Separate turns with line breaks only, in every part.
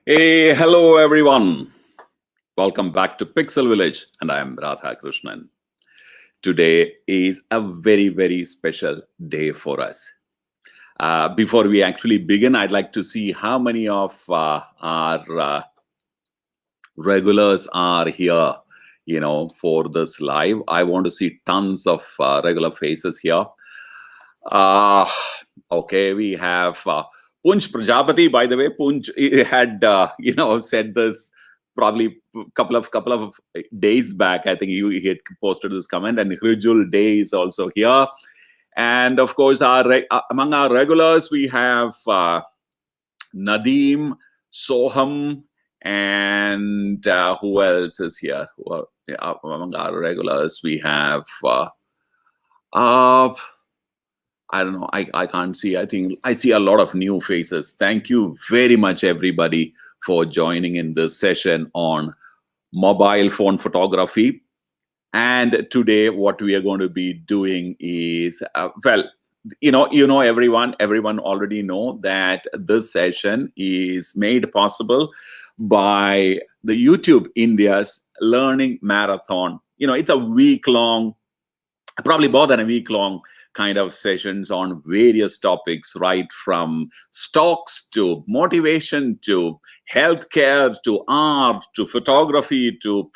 Hey, hello everyone. Welcome back to Pixel Village, and I am Radha Krishnan. Today is a very special day for us. Before we actually begin, I'd like to see how many of our regulars are here, for this live. I want to see tons of regular faces here. Uh, okay, we have Punj Prajapati. By the way, Punj had said this probably couple of days back. I think he had posted this comment, and Hrijul Day is also here. And of course, among our regulars, we have Nadeem, Soham, and who else is here? Among our regulars, we have. Uh, I don't know. I can't see. I think I see a lot of new faces. Thank you very much, everybody, for joining in this session on mobile phone photography. And today, what we are going to be doing is, everyone already know that this session is made possible by the YouTube India's Learning Marathon. It's a week long, probably more than a week long kind of sessions on various topics, right from stocks to motivation to healthcare to art to photography to,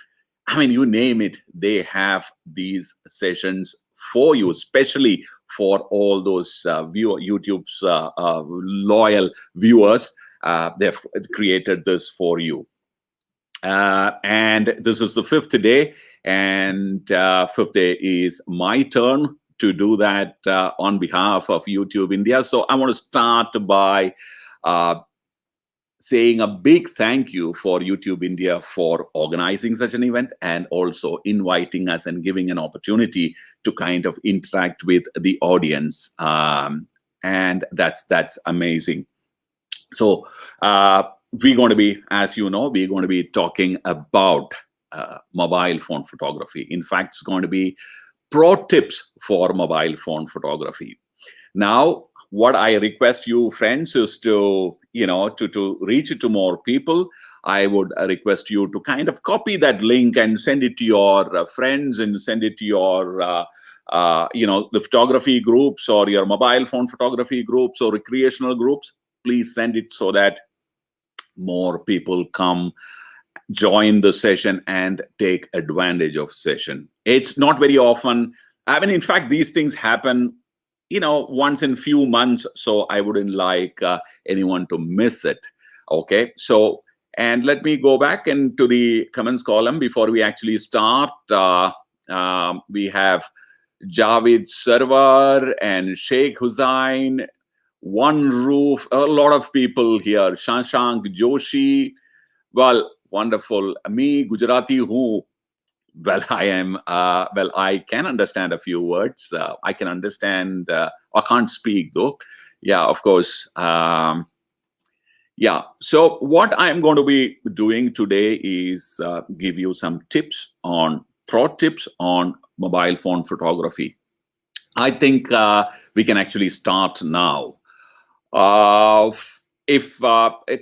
I mean, you name it, they have these sessions for you, especially for all those YouTube's loyal viewers. They've created this for you. And this is the fifth day, and fifth day is my turn to do that on behalf of YouTube India. So I want to start by saying a big thank you for YouTube India for organizing such an event and also inviting us and giving an opportunity to kind of interact with the audience. And that's amazing. So we're going to be, as you know, we're going to be talking about mobile phone photography. In fact, it's going to be pro tips for mobile phone photography. Now, what I request you, friends, is to reach it to more people. I would request you to kind of copy that link and send it to your friends and send it to your the photography groups or your mobile phone photography groups or recreational groups. Please send it so that more people come join the session and take advantage of session. It's not very often. I mean, in fact, these things happen once in few months, so I wouldn't like anyone to miss it. Okay, so, and let me go back into the comments column before we actually start. We have Javed Sarwar and Sheikh Hussain, One Roof, a lot of people here. Shashank Joshi, well, wonderful. Me, Gujarati, who, well, I am, I can understand a few words. I can understand, I can't speak though. Yeah, of course. Yeah, so what I'm going to be doing today is give you some pro tips on mobile phone photography. I think we can actually start now. If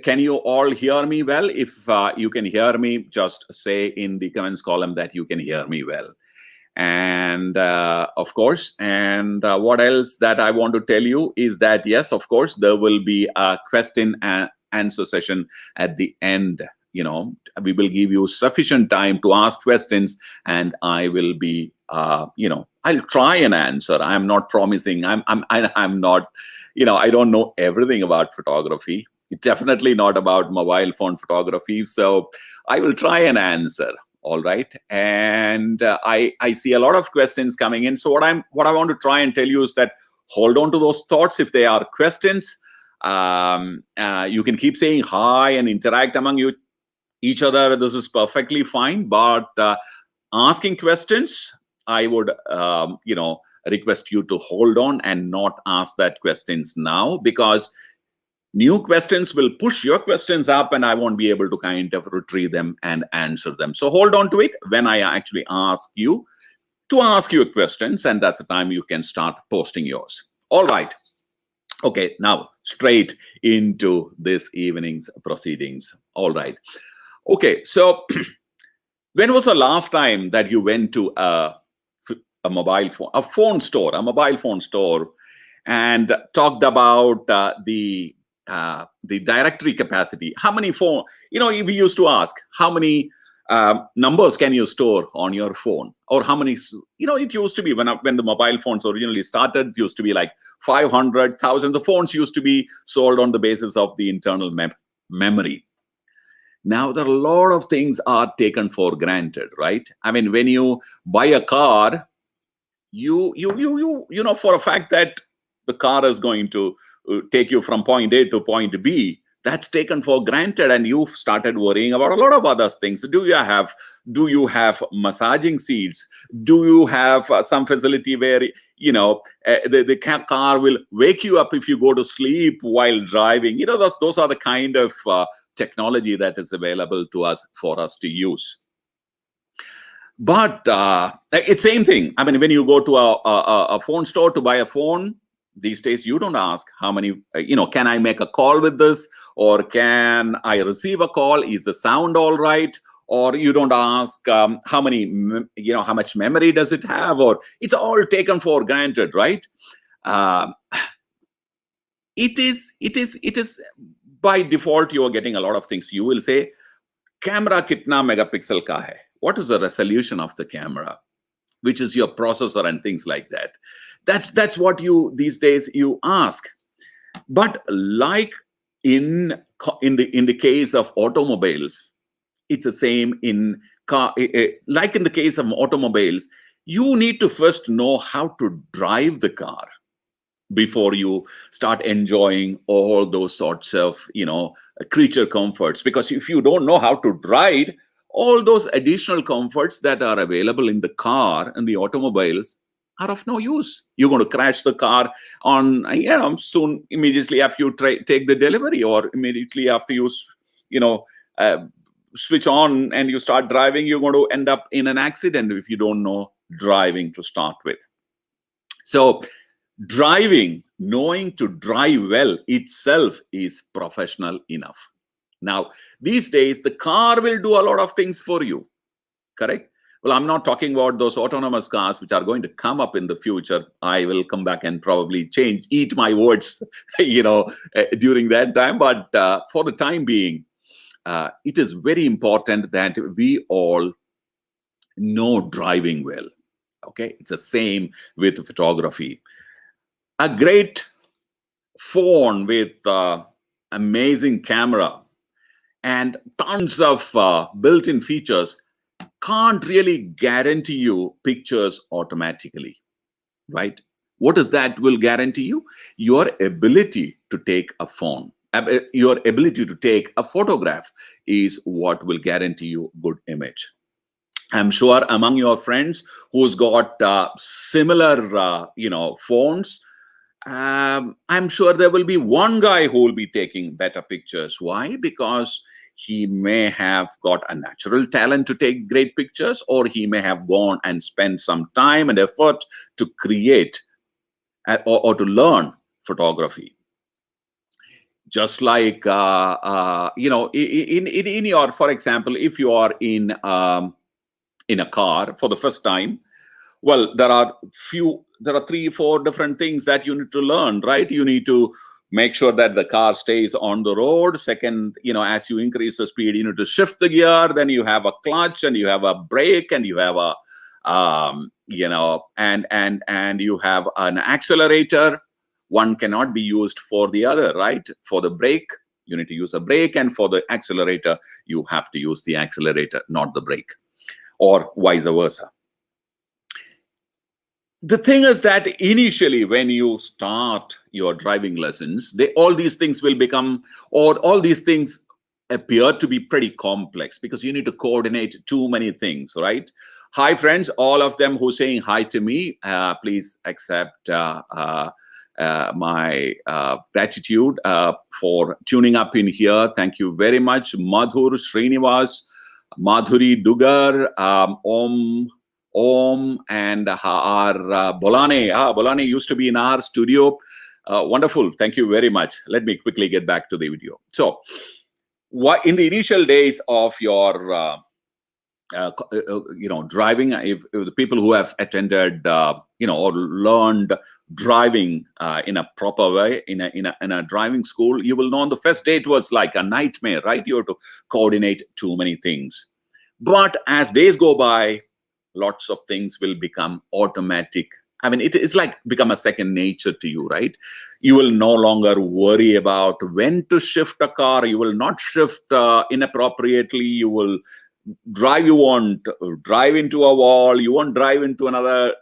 can you all hear me well? If you can hear me, just say in the comments column that you can hear me well. And of course, and what else that I want to tell you is that, yes, of course, there will be a question and answer session at the end. We will give you sufficient time to ask questions, and I will be, I'll try and answer. I'm not promising. I'm not, I don't know everything about photography. Definitely not about mobile phone photography. So I will try and answer. All right. And I see a lot of questions coming in. So what I want to try and tell you is that hold on to those thoughts. If they are questions, you can keep saying hi and interact among each other. This is perfectly fine. But asking questions, I would, request you to hold on and not ask that questions now, because new questions will push your questions up and I won't be able to kind of retrieve them and answer them. So hold on to it when I actually ask you to ask your questions, and that's the time you can start posting yours. All right. Okay, now straight into this evening's proceedings. All right. Okay, so when was the last time that you went to a mobile phone, a mobile phone store, and talked about the directory capacity? How many phone? We used to ask how many numbers can you store on your phone, or how many? It used to be when the mobile phones originally started, it used to be like 500,000. The phones used to be sold on the basis of the internal memory. Now there are a lot of things are taken for granted, right? I mean, when you buy a car, you know for a fact that the car is going to take you from point A to point B. That's taken for granted, and you've started worrying about a lot of other things. Do you have massaging seats? Do you have some facility where the car will wake you up if you go to sleep while driving? Those are the kind of technology that is available to us for us to use. But it's same thing. I mean, when you go to a phone store to buy a phone, these days you don't ask how many, can I make a call with this, or can I receive a call? Is the sound all right? Or you don't ask how much memory does it have, or it's all taken for granted, right? It is by default you are getting a lot of things. You will say, camera kitna megapixel ka hai? What is the resolution of the camera? Which is your processor and things like that. That's what you these days you ask. But like in the case of automobiles, it's the same in car. Like in the case of automobiles, you need to first know how to drive the car before you start enjoying all those sorts of creature comforts. Because if you don't know how to drive, all those additional comforts that are available in the car and the automobiles are of no use. You're going to crash the car on soon, immediately after you take the delivery, or immediately after you switch on and you start driving. You're going to end up in an accident if you don't know driving to start with. So knowing to drive well itself is professional enough. Now, these days, the car will do a lot of things for you, correct? Well, I'm not talking about those autonomous cars which are going to come up in the future. I will come back and probably eat my words, during that time. But for the time being, it is very important that we all know driving well, okay? It's the same with photography. A great phone with amazing camera and tons of built-in features can't really guarantee you pictures automatically, right? What is that will guarantee you? Your ability to take a your ability to take a photograph is what will guarantee you good image. I'm sure among your friends who's got similar, phones, I'm sure there will be one guy who will be taking better pictures. Why? Because he may have got a natural talent to take great pictures, or he may have gone and spent some time and effort to create or to learn photography. Just like, in your, for example, if you are in a car for the first time, well, there are 3-4 different things that you need to learn, right? You need to make sure that the car stays on the road. Second, as you increase the speed, you need to shift the gear. Then you have a clutch, and you have a brake, and you have a and you have an accelerator. One cannot be used for the other, right? For the brake, you need to use a brake, and for the accelerator, you have to use the accelerator, not the brake, or vice versa. The thing is that initially, when you start your driving lessons, all these things will become, or all these things appear to be pretty complex, because you need to coordinate too many things, right? Hi, friends, all of them who are saying hi to me, please accept my gratitude for tuning up in here. Thank you very much. Madhur, Srinivas, Madhuri, Dugar, Om, and our Bolane. Bolane used to be in our studio. Wonderful. Thank you very much. Let me quickly get back to the video. So, what in the initial days of your driving, if the people who have attended or learned driving in a proper way in a driving school, you will know on the first day it was like a nightmare, right? You have to coordinate too many things. But as days go by, lots of things will become automatic. I mean, it's like become a second nature to you, right? You will no longer worry about when to shift a car. You will not shift inappropriately. You will drive. You won't drive into a wall. You won't drive into another,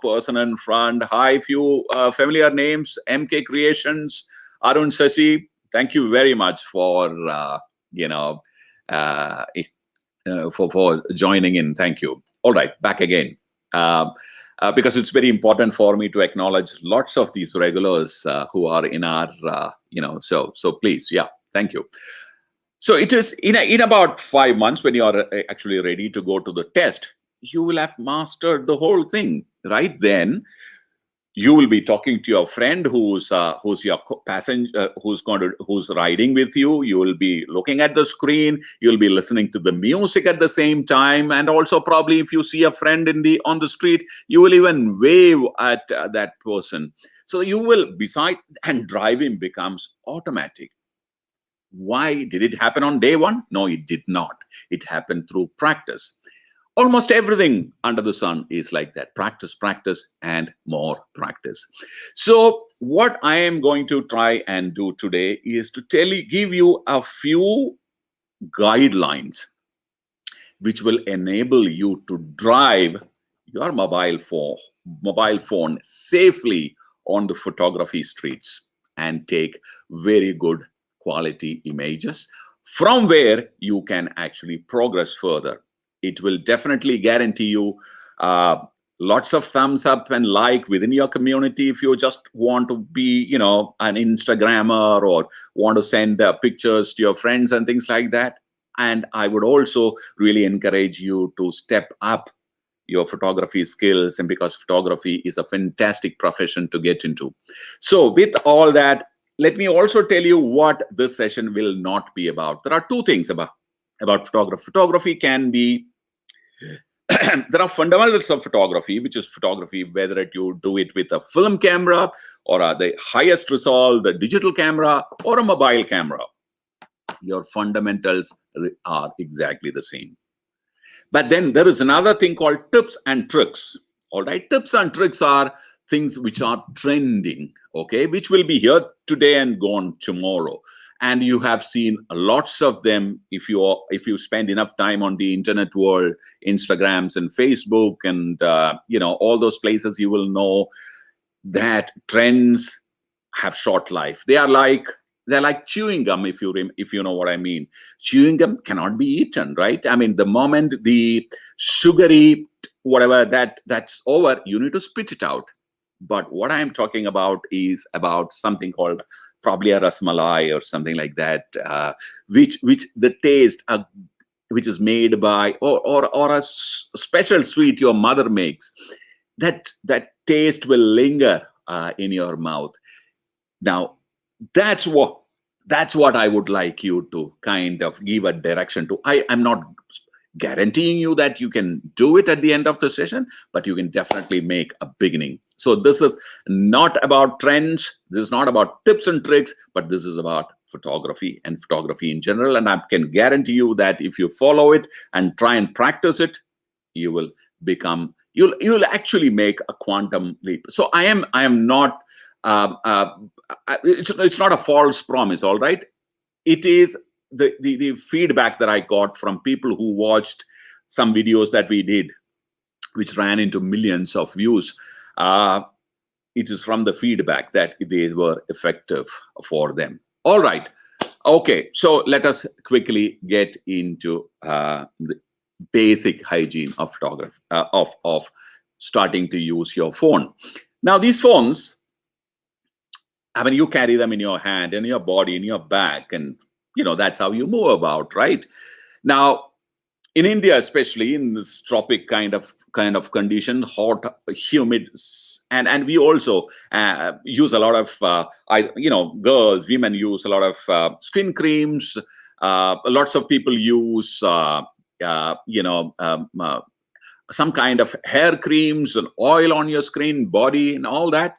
person in front. Hi, few familiar names: MK Creations, Arun Sashi. Thank you very much for uh, for joining in. Thank you. All right, back again. Because it's very important for me to acknowledge lots of these regulars who are in our, so please, yeah, thank you. So it is in about 5 months when you are actually ready to go to the test, you will have mastered the whole thing. Right then, you will be talking to your friend who's your passenger, who's riding with you. You will be looking at the screen. You'll be listening to the music at the same time, and also probably if you see a friend on the street, you will even wave at that person. So you will, besides, and driving becomes automatic. Why did it happen on day one? No, it did not. It happened through practice. Almost everything under the sun is like that. Practice, practice, and more practice. So what I am going to try and do today is to give you a few guidelines which will enable you to drive your mobile phone safely on the photography streets and take very good quality images from where you can actually progress further. It will definitely guarantee you lots of thumbs up and like within your community if you just want to be, an Instagrammer or want to send pictures to your friends and things like that. And I would also really encourage you to step up your photography skills, and because photography is a fantastic profession to get into. So with all that, let me also tell you what this session will not be about. There are two things about photography. Photography can be there are fundamentals of photography, which is photography, whether you do it with a film camera or the highest resolved digital camera or a mobile camera. Your fundamentals are exactly the same. But then there is another thing called tips and tricks. All right, tips and tricks are things which are trending, okay, which will be here today and gone tomorrow. And you have seen lots of them if you spend enough time on the internet world, Instagrams and Facebook and all those places. You will know that trends have short life. They're like chewing gum, if you know what I mean. Chewing gum cannot be eaten, right? I mean, the moment the sugary whatever that's over, you need to spit it out. But what I'm talking about is about something called probably a rasmalai or something like that, which the taste, which is made by or a special sweet your mother makes, that taste will linger in your mouth. Now, that's what I would like you to kind of give a direction to. I'm not guaranteeing you that you can do it at the end of the session, but you can definitely make a beginning. So this is not about trends. This is not about tips and tricks, but this is about photography and photography in general. And I can guarantee you that if you follow it and try and practice it, you will become, you'll actually make a quantum leap. So I am not, it's not a false promise, all right? It is the feedback that I got from people who watched some videos that we did, which ran into millions of views. It is from the feedback that they were effective for them. All right. Okay. So let us quickly get into the basic hygiene of photography, of starting to use your phone. Now, these phones, I mean, you carry them in your hand, in your body, in your bag, and that's how you move about, right? Now, in India, especially in this tropic kind of condition, hot, humid, and we also use a lot of girls, women use a lot of skin creams. Lots of people use some kind of hair creams and oil on your screen, body, and all that.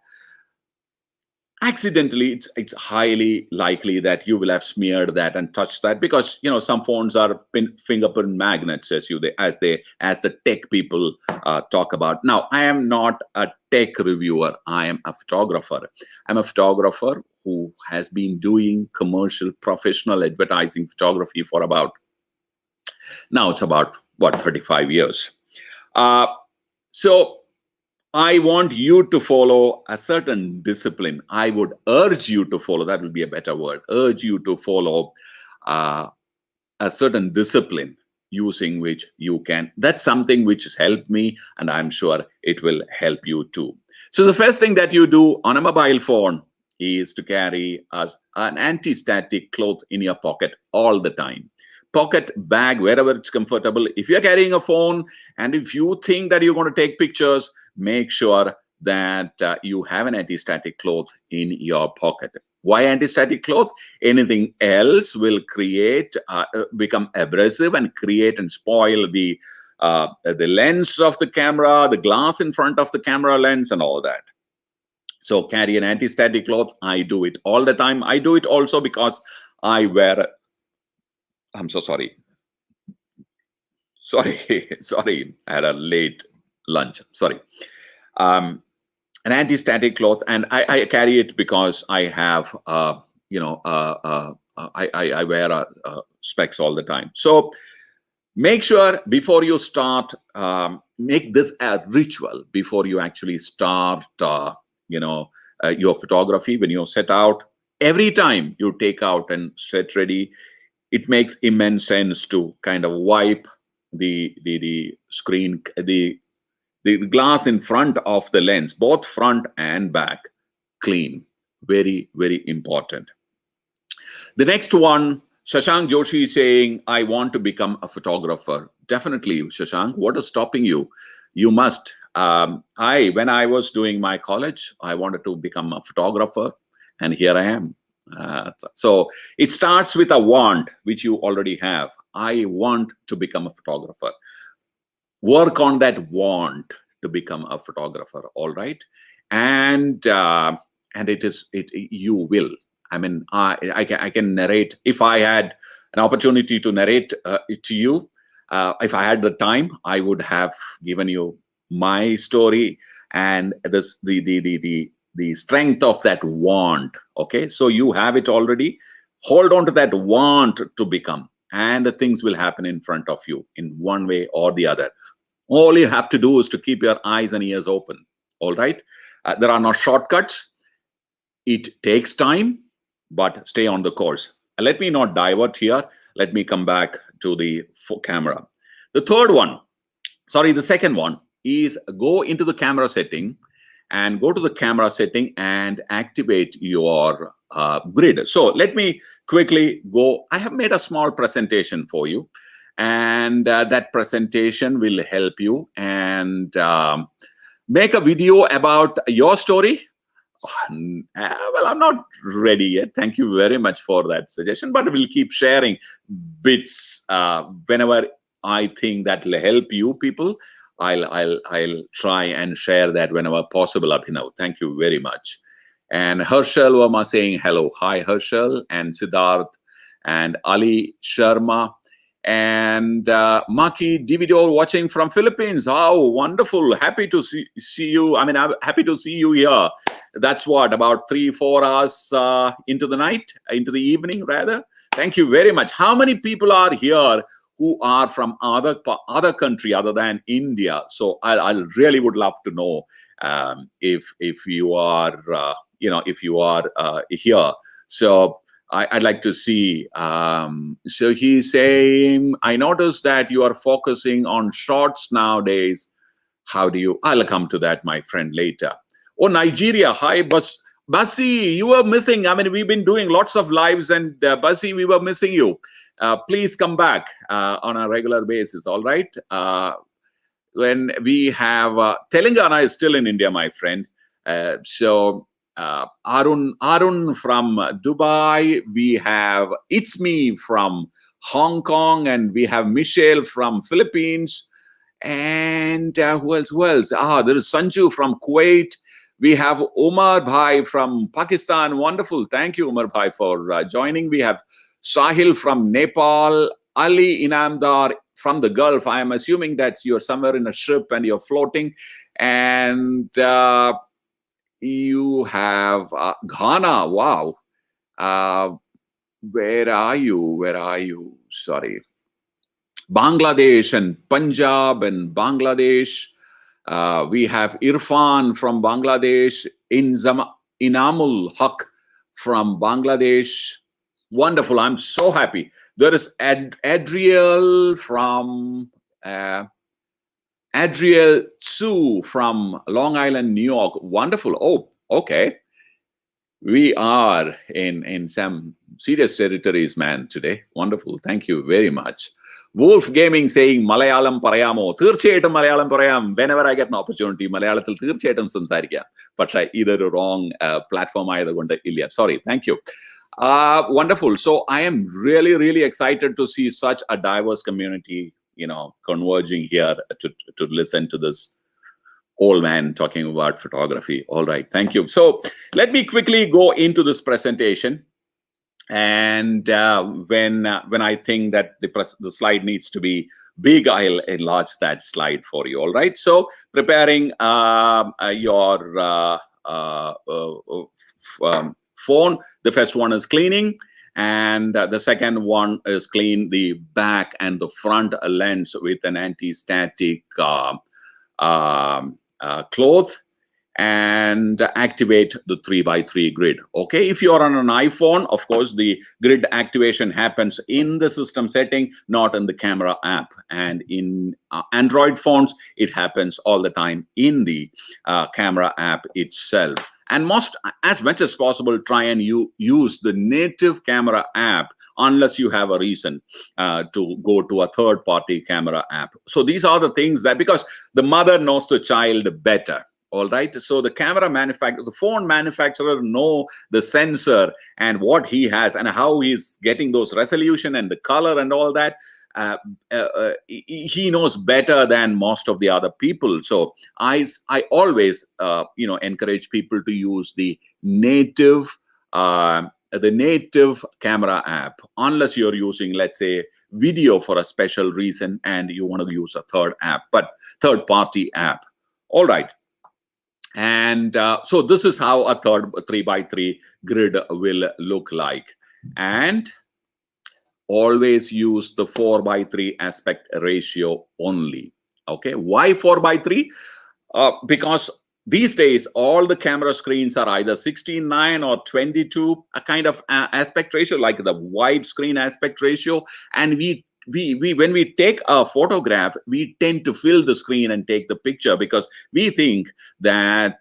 Accidentally, it's highly likely that you will have smeared that and touched that, because some phones are fingerprint magnets, as the tech people talk about. Now, I am not a tech reviewer. I am a photographer. I'm a photographer who has been doing commercial, professional advertising photography for about 35 years. So I want you to follow a certain discipline. I would urge you to follow, that will be a better word, urge you to follow a certain discipline using which you can. That's something which has helped me, and I'm sure it will help you too. So the first thing that you do on a mobile phone is to carry an anti-static cloth in your pocket all the time. Pocket, bag, wherever it's comfortable. If you're carrying a phone and if you think that you're going to take pictures, make sure that you have an anti-static cloth in your pocket. Why anti-static cloth? Anything else will become abrasive and create and spoil the lens of the camera, the glass in front of the camera lens, and all that. So carry an anti-static cloth. I do it all the time. I do it also because I wear. I'm so sorry. Sorry. I had a late lunch. Sorry. An anti-static cloth, and I carry it because I have, I wear specs all the time. So make sure before you start, make this a ritual before you actually start, your photography. When you set out, every time you take out and set ready, it makes immense sense to kind of wipe the screen, the glass in front of the lens, both front and back, clean. Very, very important. The next one, Shashank Joshi is saying, I want to become a photographer. Definitely, Shashank, what is stopping you? You must. When I was doing my college, I wanted to become a photographer, and here I am. So it starts with a want, which you already have. I want to become a photographer. Work on that want to become a photographer, all right? And you will. I mean, I can narrate. If I had an opportunity to narrate it to you, if I had the time, I would have given you my story and the strength of that want. Okay, so you have it already. Hold on to that want to become, and the things will happen in front of you in one way or the other. All you have to do is to keep your eyes and ears open. All right, there are no shortcuts. It takes time, but stay on the course. Let me not divert here. Let me come back to the camera. The second one is go into the camera setting and go to the camera setting and activate your grid. So let me quickly go. I have made a small presentation for you, and that presentation will help you and make a video about your story. Well, I'm not ready yet. Thank you very much for that suggestion, but we'll keep sharing bits whenever I think that will help you people. I'll try and share that whenever possible, Abhinav. Thank you very much. And Herschel Verma saying hello. Hi, Herschel, and Siddharth, and Ali Sharma, and Maki Dividor watching from Philippines. Oh, wonderful. Happy to see you. I mean, I'm happy to see you here. That's what, about 3-4 hours into the evening, rather. Thank you very much. How many people are here who are from other country other than India? So I really would love to know if you are here. So I'd like to see. So he's saying, I noticed that you are focusing on shorts nowadays. How do you? I'll come to that, my friend, later. Oh, Nigeria. Hi, Basi, you were missing. I mean, we've been doing lots of lives, and Basi, we were missing you. please come back on a regular basis. All right. When we have Telangana is still in India, my friend. So Arun from Dubai. We have It's Me from Hong Kong, and we have Michelle from Philippines. And who else? Who else? There is Sanju from Kuwait. We have Umar Bhai from Pakistan. Wonderful. Thank you, Umar Bhai, for joining. We have Sahil from Nepal. Ali Inamdar from the Gulf. I am assuming that you're somewhere in a ship and you're floating. And you have Ghana. Wow. Where are you? Where are you? Sorry. Bangladesh and Punjab and Bangladesh. We have Irfan from Bangladesh, Inamul Haq from Bangladesh. Wonderful. I'm so happy. There is Adriel from Adriel Tsu from Long Island, New York. Wonderful. Oh, okay. We are in some serious territories, man, today. Wonderful. Thank you very much. Wolf Gaming saying Malayalam parayamo. Thirchayattam Malayalam parayam. Whenever I get an opportunity, Malayalathil thirchayattam samsarikam. But either a wrong platform either gonda illa. Sorry. Thank you. Wonderful. So I am really, really excited to see such a diverse community, converging here to listen to this old man talking about photography. All right. Thank you. So let me quickly go into this presentation. And when I think that the slide needs to be big, I'll enlarge that slide for you. All right. So preparing your phone. The first one is cleaning, and the second one is clean the back and the front lens with an anti-static cloth, and activate the 3x3 grid. Okay, if you're on an iPhone, of course, the grid activation happens in the system setting, not in the camera app. And in Android phones, it happens all the time in the camera app itself. And as much as possible, try and use the native camera app unless you have a reason to go to a third-party camera app. So these are the things that, because the mother knows the child better. All right. So the camera manufacturer, the phone manufacturer know the sensor and what he has and how he's getting those resolution and the color and all that. He knows better than most of the other people. So I always, encourage people to use the native camera app, unless you're using, let's say, video for a special reason and you want to use a third-party app. All right. And so this is how a 3x3 grid will look like. And always use the 4x3 aspect ratio only. Okay, why 4x3? Because these days, all the camera screens are either 16:9 or 22, a kind of aspect ratio, like the widescreen aspect ratio. And when we take a photograph, we tend to fill the screen and take the picture because we think that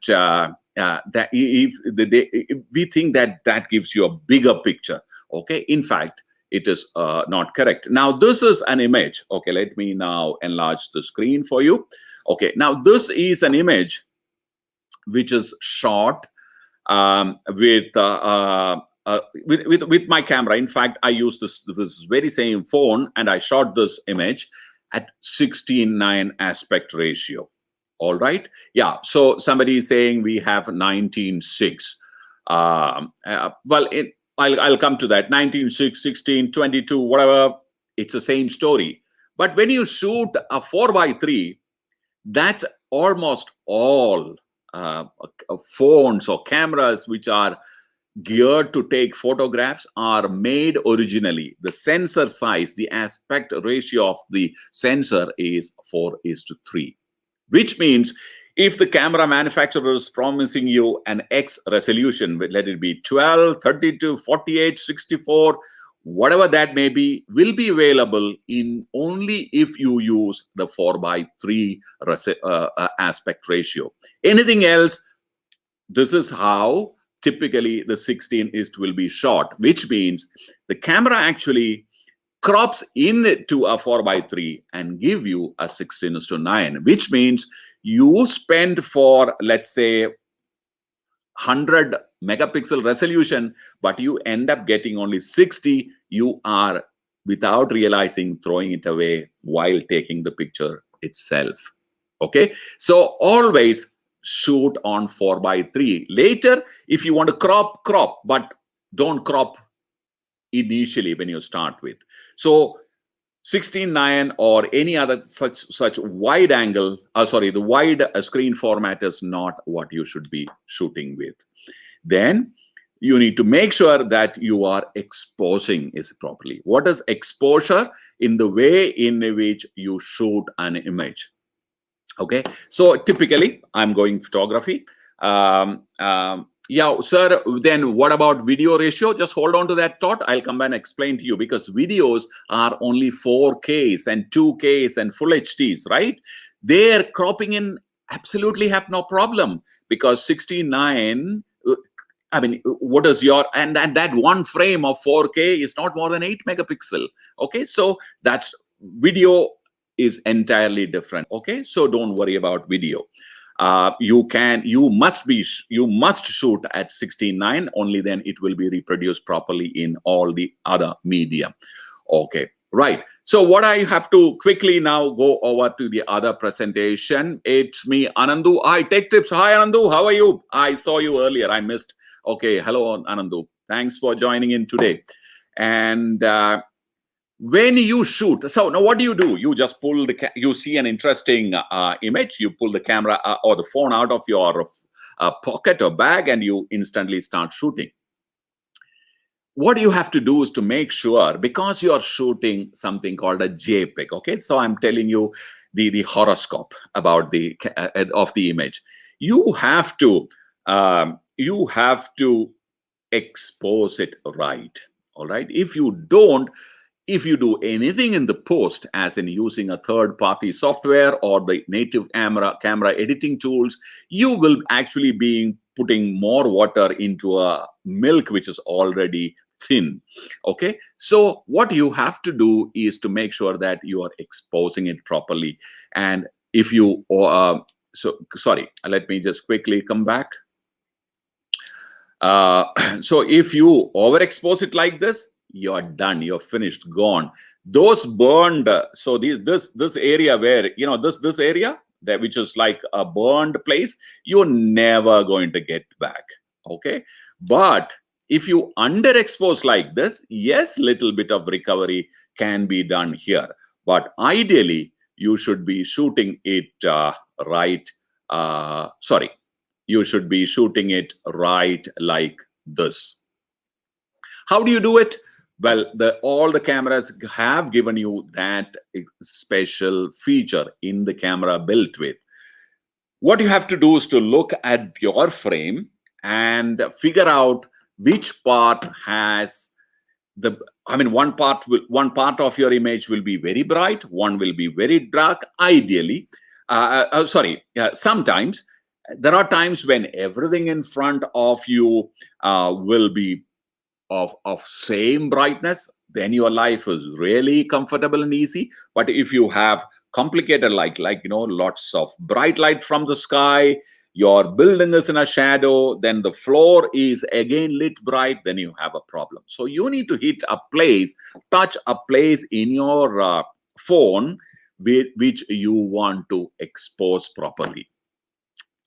we think that gives you a bigger picture. Okay, in fact, it is not correct. Now, this is an image. Okay, let me now enlarge the screen for you. Okay, now this is an image which is shot with my camera. In fact, I use this very same phone and I shot this image at 16:9 aspect ratio. All right. Yeah. So somebody is saying we have 19:6. Well, I'll come to that. 19:6, 16, 22, whatever. It's the same story. But when you shoot a 4x3, that's almost all phones or cameras which are geared to take photographs are made originally. The sensor size, the aspect ratio of the sensor is 4:3, which means if the camera manufacturer is promising you an X resolution, let it be 12, 32, 48, 64, whatever that may be, will be available in only if you use the 4:3 aspect ratio. Anything else, this is how typically the 16:1 will be shot, which means the camera actually crops into a 4:3 and give you a 16:9, which means you spend for, let's say, 100 megapixel resolution, but you end up getting only 60. You are, without realizing, throwing it away while taking the picture itself. Okay, so always shoot on 4:3. Later, if you want to crop, but don't crop initially when you start with. So 16:9 or any other such wide angle, the wide screen format is not what you should be shooting with. Then you need to make sure that you are exposing it properly. What is exposure? In the way in which you shoot an image. Okay, so typically I'm going photography. Yeah, sir, then what about video ratio? Just hold on to that thought. I'll come back and explain to you, because videos are only 4Ks and 2Ks and full HDs, right? They're cropping in absolutely have no problem, because 69, I mean, what is your, and that one frame of 4K is not more than 8 megapixel. Okay, so that's video is entirely different. Okay, so don't worry about video. You must shoot at 16:9, only then it will be reproduced properly in all the other media. Okay, right. So what I have to quickly now go over to the other presentation. It's me, Anandu. I take tips. Hi, Anandu. How are you? I saw you earlier. I missed. Okay, hello, Anandu. Thanks for joining in today. And when you shoot, so now what do? You just pull you see an interesting image, you pull the camera or the phone out of your pocket or bag, and you instantly start shooting. What you have to do is to make sure, because you're shooting something called a JPEG. Okay, so I'm telling you the horoscope about the of the image. You have to expose it right. All right, if you don't, if you do anything in the post, as in using a third-party software or the native camera editing tools, you will actually be putting more water into a milk which is already thin. Okay, so what you have to do is to make sure that you are exposing it properly. And if you sorry, let me just quickly come back. So if you overexpose it like this, you're done, you're finished, gone. Those burned, so this area where, you know, this area that, which is like a burned place, you're never going to get back. Okay, but if you underexpose like this, yes, little bit of recovery can be done here, but ideally you should be shooting it you should be shooting it right like this. How do you do it? Well, all the cameras have given you that special feature in the camera built with. What you have to do is to look at your frame and figure out which part has one part of your image will be very bright, one will be very dark. Ideally, sometimes there are times when everything in front of you will be of same brightness. Then your life is really comfortable and easy. But if you have complicated, like lots of bright light from the sky, your building is in a shadow, then the floor is again lit bright, then you have a problem. So you need to touch a place in your phone which you want to expose properly.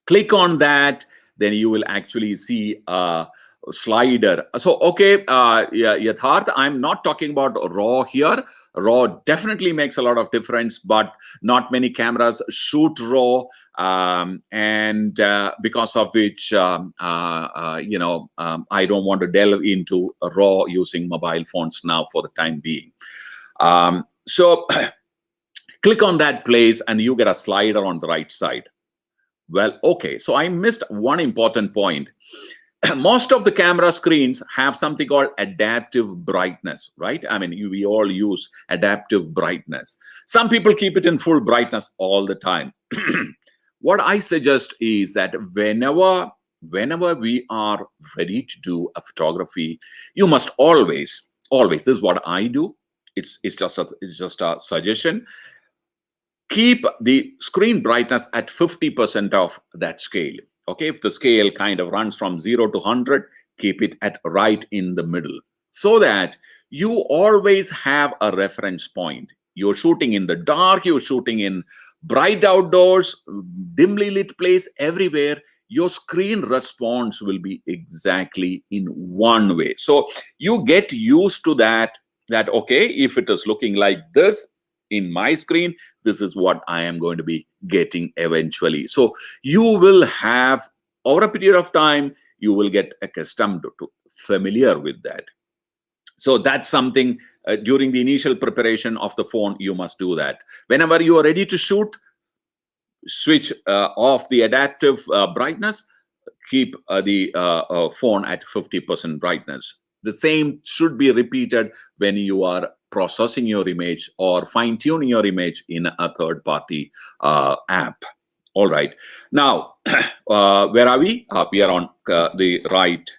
Click on that, then you will actually see a slider. So okay, Yatharth, I'm not talking about RAW here. RAW definitely makes a lot of difference, but not many cameras shoot RAW, and because of which I don't want to delve into RAW using mobile phones now for the time being. So click on that place and you get a slider on the right side. Well, okay, so I missed one important point. Most of the camera screens have something called adaptive brightness, right? I mean, we all use adaptive brightness. Some people keep it in full brightness all the time. What I suggest is that whenever we are ready to do a photography, you must always, this is what I do. it's just a suggestion. Keep the screen brightness at 50% of that scale. Okay, if the scale kind of runs from 0 to 100, keep it at right in the middle, so that you always have a reference point. You're shooting in the dark, you're shooting in bright outdoors, dimly lit place, everywhere, your screen response will be exactly in one way. So you get used to that, okay, if it is looking like this in my screen, this is what I am going to be getting eventually. So you will have, over a period of time, you will get accustomed to, familiar with that. So that's something during the initial preparation of the phone, you must do that. Whenever you are ready to shoot, switch off the adaptive brightness, keep the phone at 50% brightness. The same should be repeated when you are processing your image or fine-tuning your image in a third-party app. All right. Now, where are we? We are on the right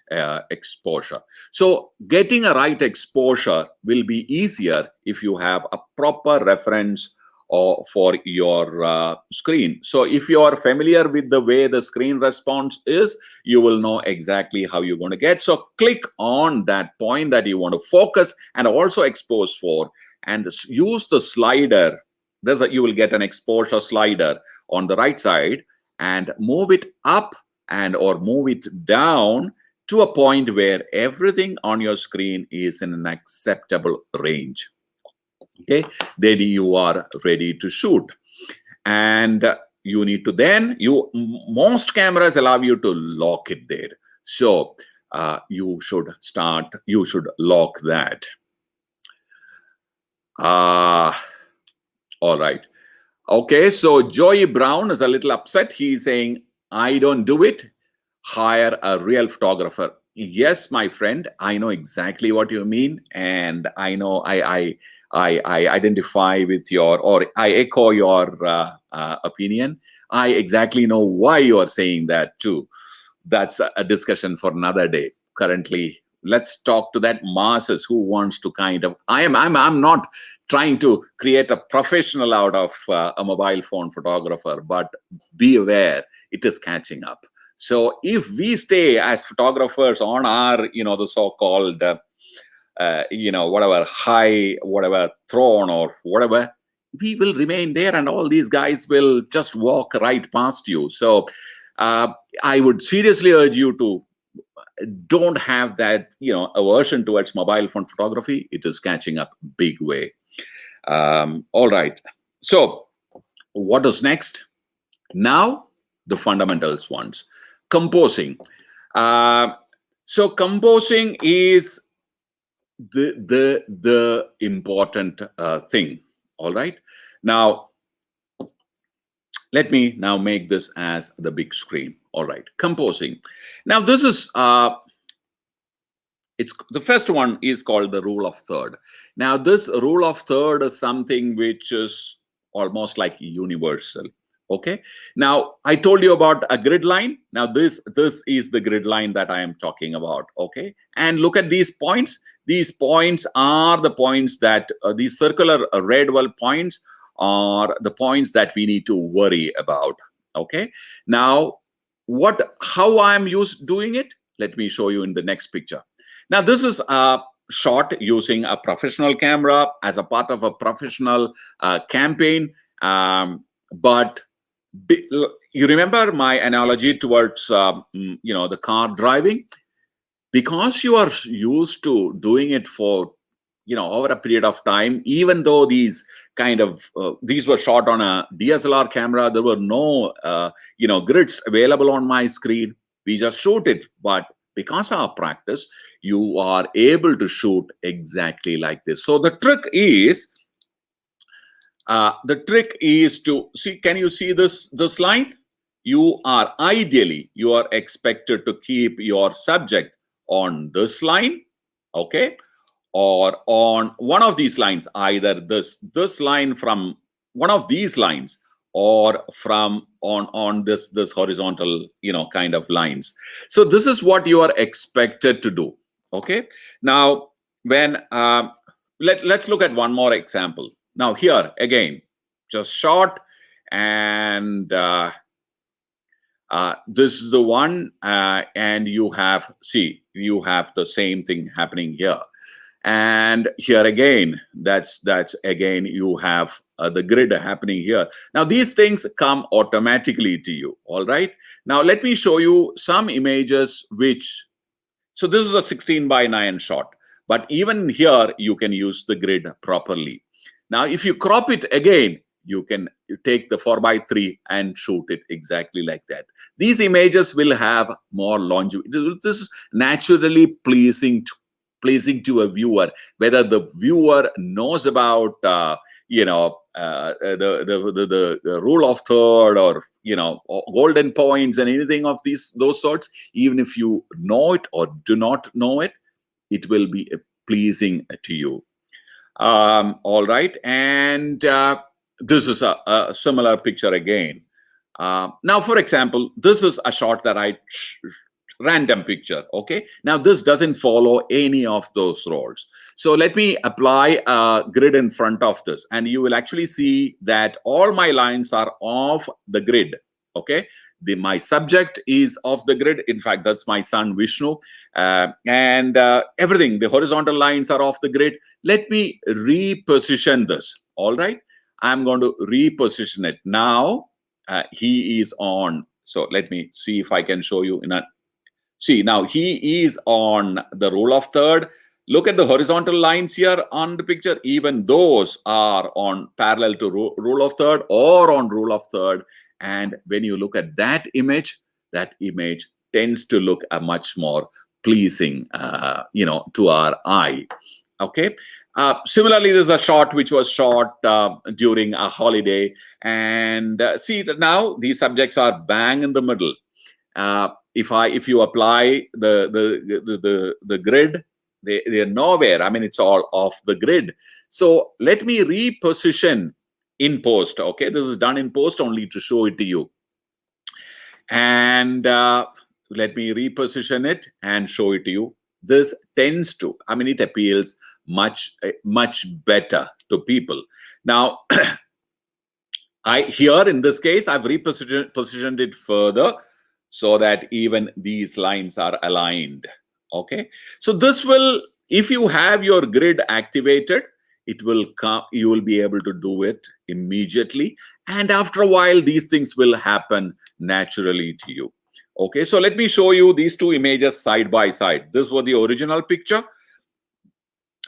exposure. So getting a right exposure will be easier if you have a proper reference for your screen. So if you are familiar with the way the screen response is, you will know exactly how you're going to get. So click on that point that you want to focus and also expose for, and use the slider. You will get an exposure slider on the right side, and move it up and or move it down to a point where everything on your screen is in an acceptable range. Okay, then you are ready to shoot. And you need to then, most cameras allow you to lock it there. So you should lock that. All right. Okay, so Joey Brown is a little upset. He's saying, I don't do it. Hire a real photographer. Yes, my friend, I know exactly what you mean. And I know I identify with your, or I echo your opinion. I exactly know why you are saying that too. That's a discussion for another day. Currently, let's talk to that masses who wants to kind of, I'm not trying to create a professional out of a mobile phone photographer, but be aware, it is catching up. So if we stay as photographers on our, the so-called, whatever throne or whatever, we will remain there, and all these guys will just walk right past you. So I would seriously urge you to don't have that, aversion towards mobile phone photography. It is catching up big way. All right. So what is next? Now, the fundamentals ones. Composing. So composing is the important thing. All right. Now, let me now make this as the big screen. All right. Composing. Now, this is it's the first one is called the rule of third. Now, this rule of third is something which is almost like universal. Okay. Now, I told you about a grid line. Now, this is the grid line that I am talking about. Okay. And look at these points. These points are the points that these circular red well points are the points that we need to worry about. Okay. Now, how I'm doing it? Let me show you in the next picture. Now, this is a shot using a professional camera as a part of a professional campaign. But you remember my analogy towards, the car driving? Because you are used to doing it for, over a period of time, even though these were shot on a DSLR camera, there were no, grids available on my screen. We just shoot it. But because of our practice, you are able to shoot exactly like this. So the trick is to see. Can you see this line? You are expected to keep your subject on this line, okay, or on one of these lines, either this line from one of these lines, or from on this horizontal, kind of lines. So this is what you are expected to do. Okay. Now, when let's look at one more example. Now here again, just short, and this is the one, and you have, see, you have the same thing happening here. And here again, that's again, you have the grid happening here. Now these things come automatically to you. All right, now let me show you some images which, so this is a 16:9 shot, but even here you can use the grid properly. Now if you crop it again, you can take the 4:3 and shoot it exactly like that. These images will have more longevity. This is naturally pleasing to a viewer, whether the viewer knows about the rule of third, or golden points and anything of those sorts. Even if you know it or do not know it, it will be pleasing to you. All right, and this is a similar picture again. Now, for example, this is a shot that random picture. Okay, now this doesn't follow any of those rules. So let me apply a grid in front of this, and you will actually see that all my lines are off the grid. Okay, my subject is off the grid. In fact, that's my son Vishnu, and everything, the horizontal lines are off the grid. Let me reposition this. All right, I'm going to reposition it now. He is on. So let me see if I can show you in a. See, now he is on the rule of third. Look at the horizontal lines here on the picture. Even those are on parallel to rule of third or on rule of third. And when you look at that image tends to look a much more pleasing, to our eye. Okay. Similarly, there's a shot which was shot during a holiday, and see that now these subjects are bang in the middle. If you apply the grid, they're nowhere. I mean, it's all off the grid. So let me reposition in post. Okay, this is done in post only to show it to you. And let me reposition it and show it to you. This tends to, I mean, it appeals much better to people. Now, here in this case, I've repositioned it further, so that even these lines are aligned. Okay, so this will, if you have your grid activated, it will come, you will be able to do it immediately, and after a while these things will happen naturally to you. Okay, so let me show you these two images side by side. This was the original picture,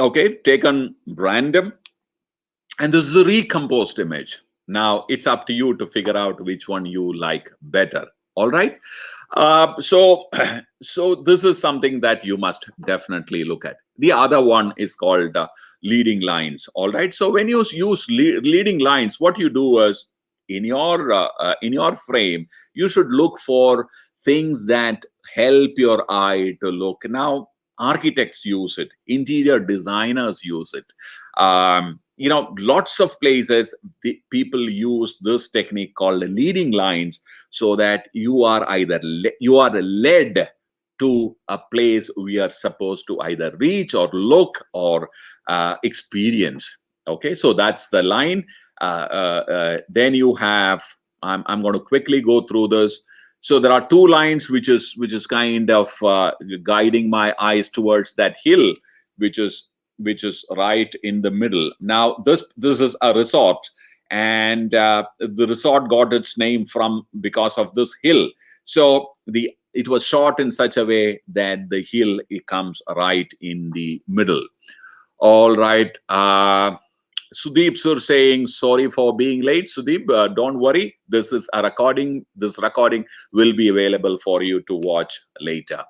okay, taken random, and this is a recomposed image. Now it's up to you to figure out which one you like better. All right, so this is something that you must definitely look at. The other one is called leading lines. All right, so when you use leading lines, what you do is in your frame, you should look for things that help your eye to look. Now, architects use it, interior designers use it. Lots of places people use this technique called leading lines, so that you are led to a place we are supposed to either reach or look or experience. Okay, so that's the line. Then you have, I'm going to quickly go through this. So there are two lines which is kind of guiding my eyes towards that hill, which is right in the middle. Now this is a resort, and the resort got its name because of this hill. So it was shot in such a way that the hill, it comes right in the middle. All right, Sudeep sir saying sorry for being late. Sudeep, don't worry, this is a recording. This recording will be available for you to watch later.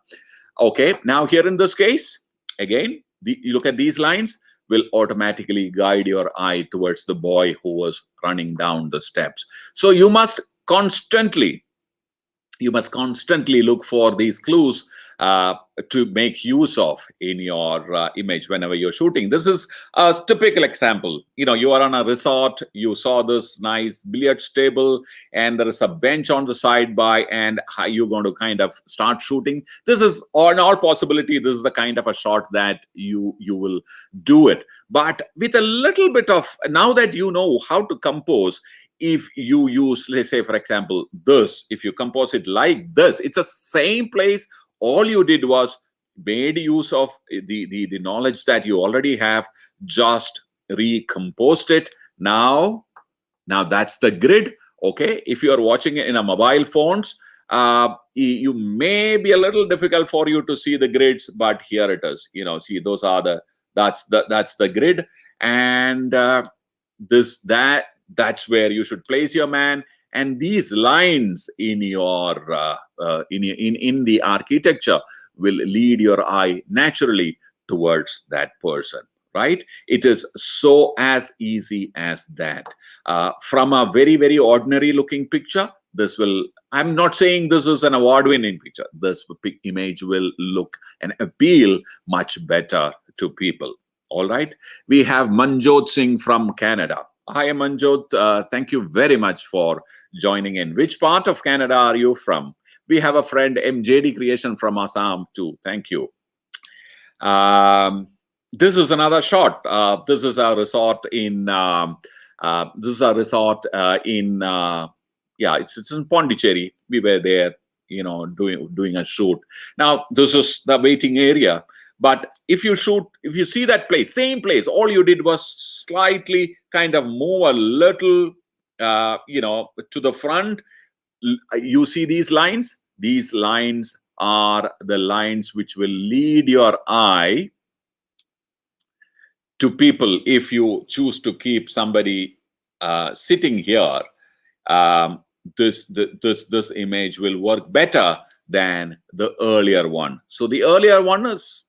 Okay, now here in this case, again, you look at these lines, will automatically guide your eye towards the boy who was running down the steps. So you must constantly look for these clues to make use of in your image whenever you're shooting. This is a typical example. You are on a resort, you saw this nice billiards table, and there is a bench on the side by, and how you're going to kind of start shooting. This is, in all possibility, this is the kind of a shot that you will do it. But with a little bit of, now that you know how to compose, if you use, let's say, for example, this, if you compose it like this, it's the same place. All you did was made use of the knowledge that you already have, just recomposed it. Now that's the grid. Okay, if you are watching it in a mobile phones, you may be a little difficult for you to see the grids, but here it is. See, those are that's the grid, and that's where you should place your man. And these lines in your in the architecture will lead your eye naturally towards that person, right? It is so as easy as that. From a very, very ordinary looking picture, I'm not saying this is an award-winning picture. This image will look and appeal much better to people. All right. We have Manjot Singh from Canada. Hi, Manjot. Thank you very much for joining in. Which part of Canada are you from? We have a friend, MJD Creation from Assam too. Thank you. This is another shot. This is a resort in. It's in Pondicherry. We were there, doing a shoot. Now this is the waiting area. But if you see that place, same place, all you did was slightly kind of move a little, to the front. You see these lines? These lines are the lines which will lead your eye to people. If you choose to keep somebody sitting here, this image will work better than the earlier one. So the earlier one is,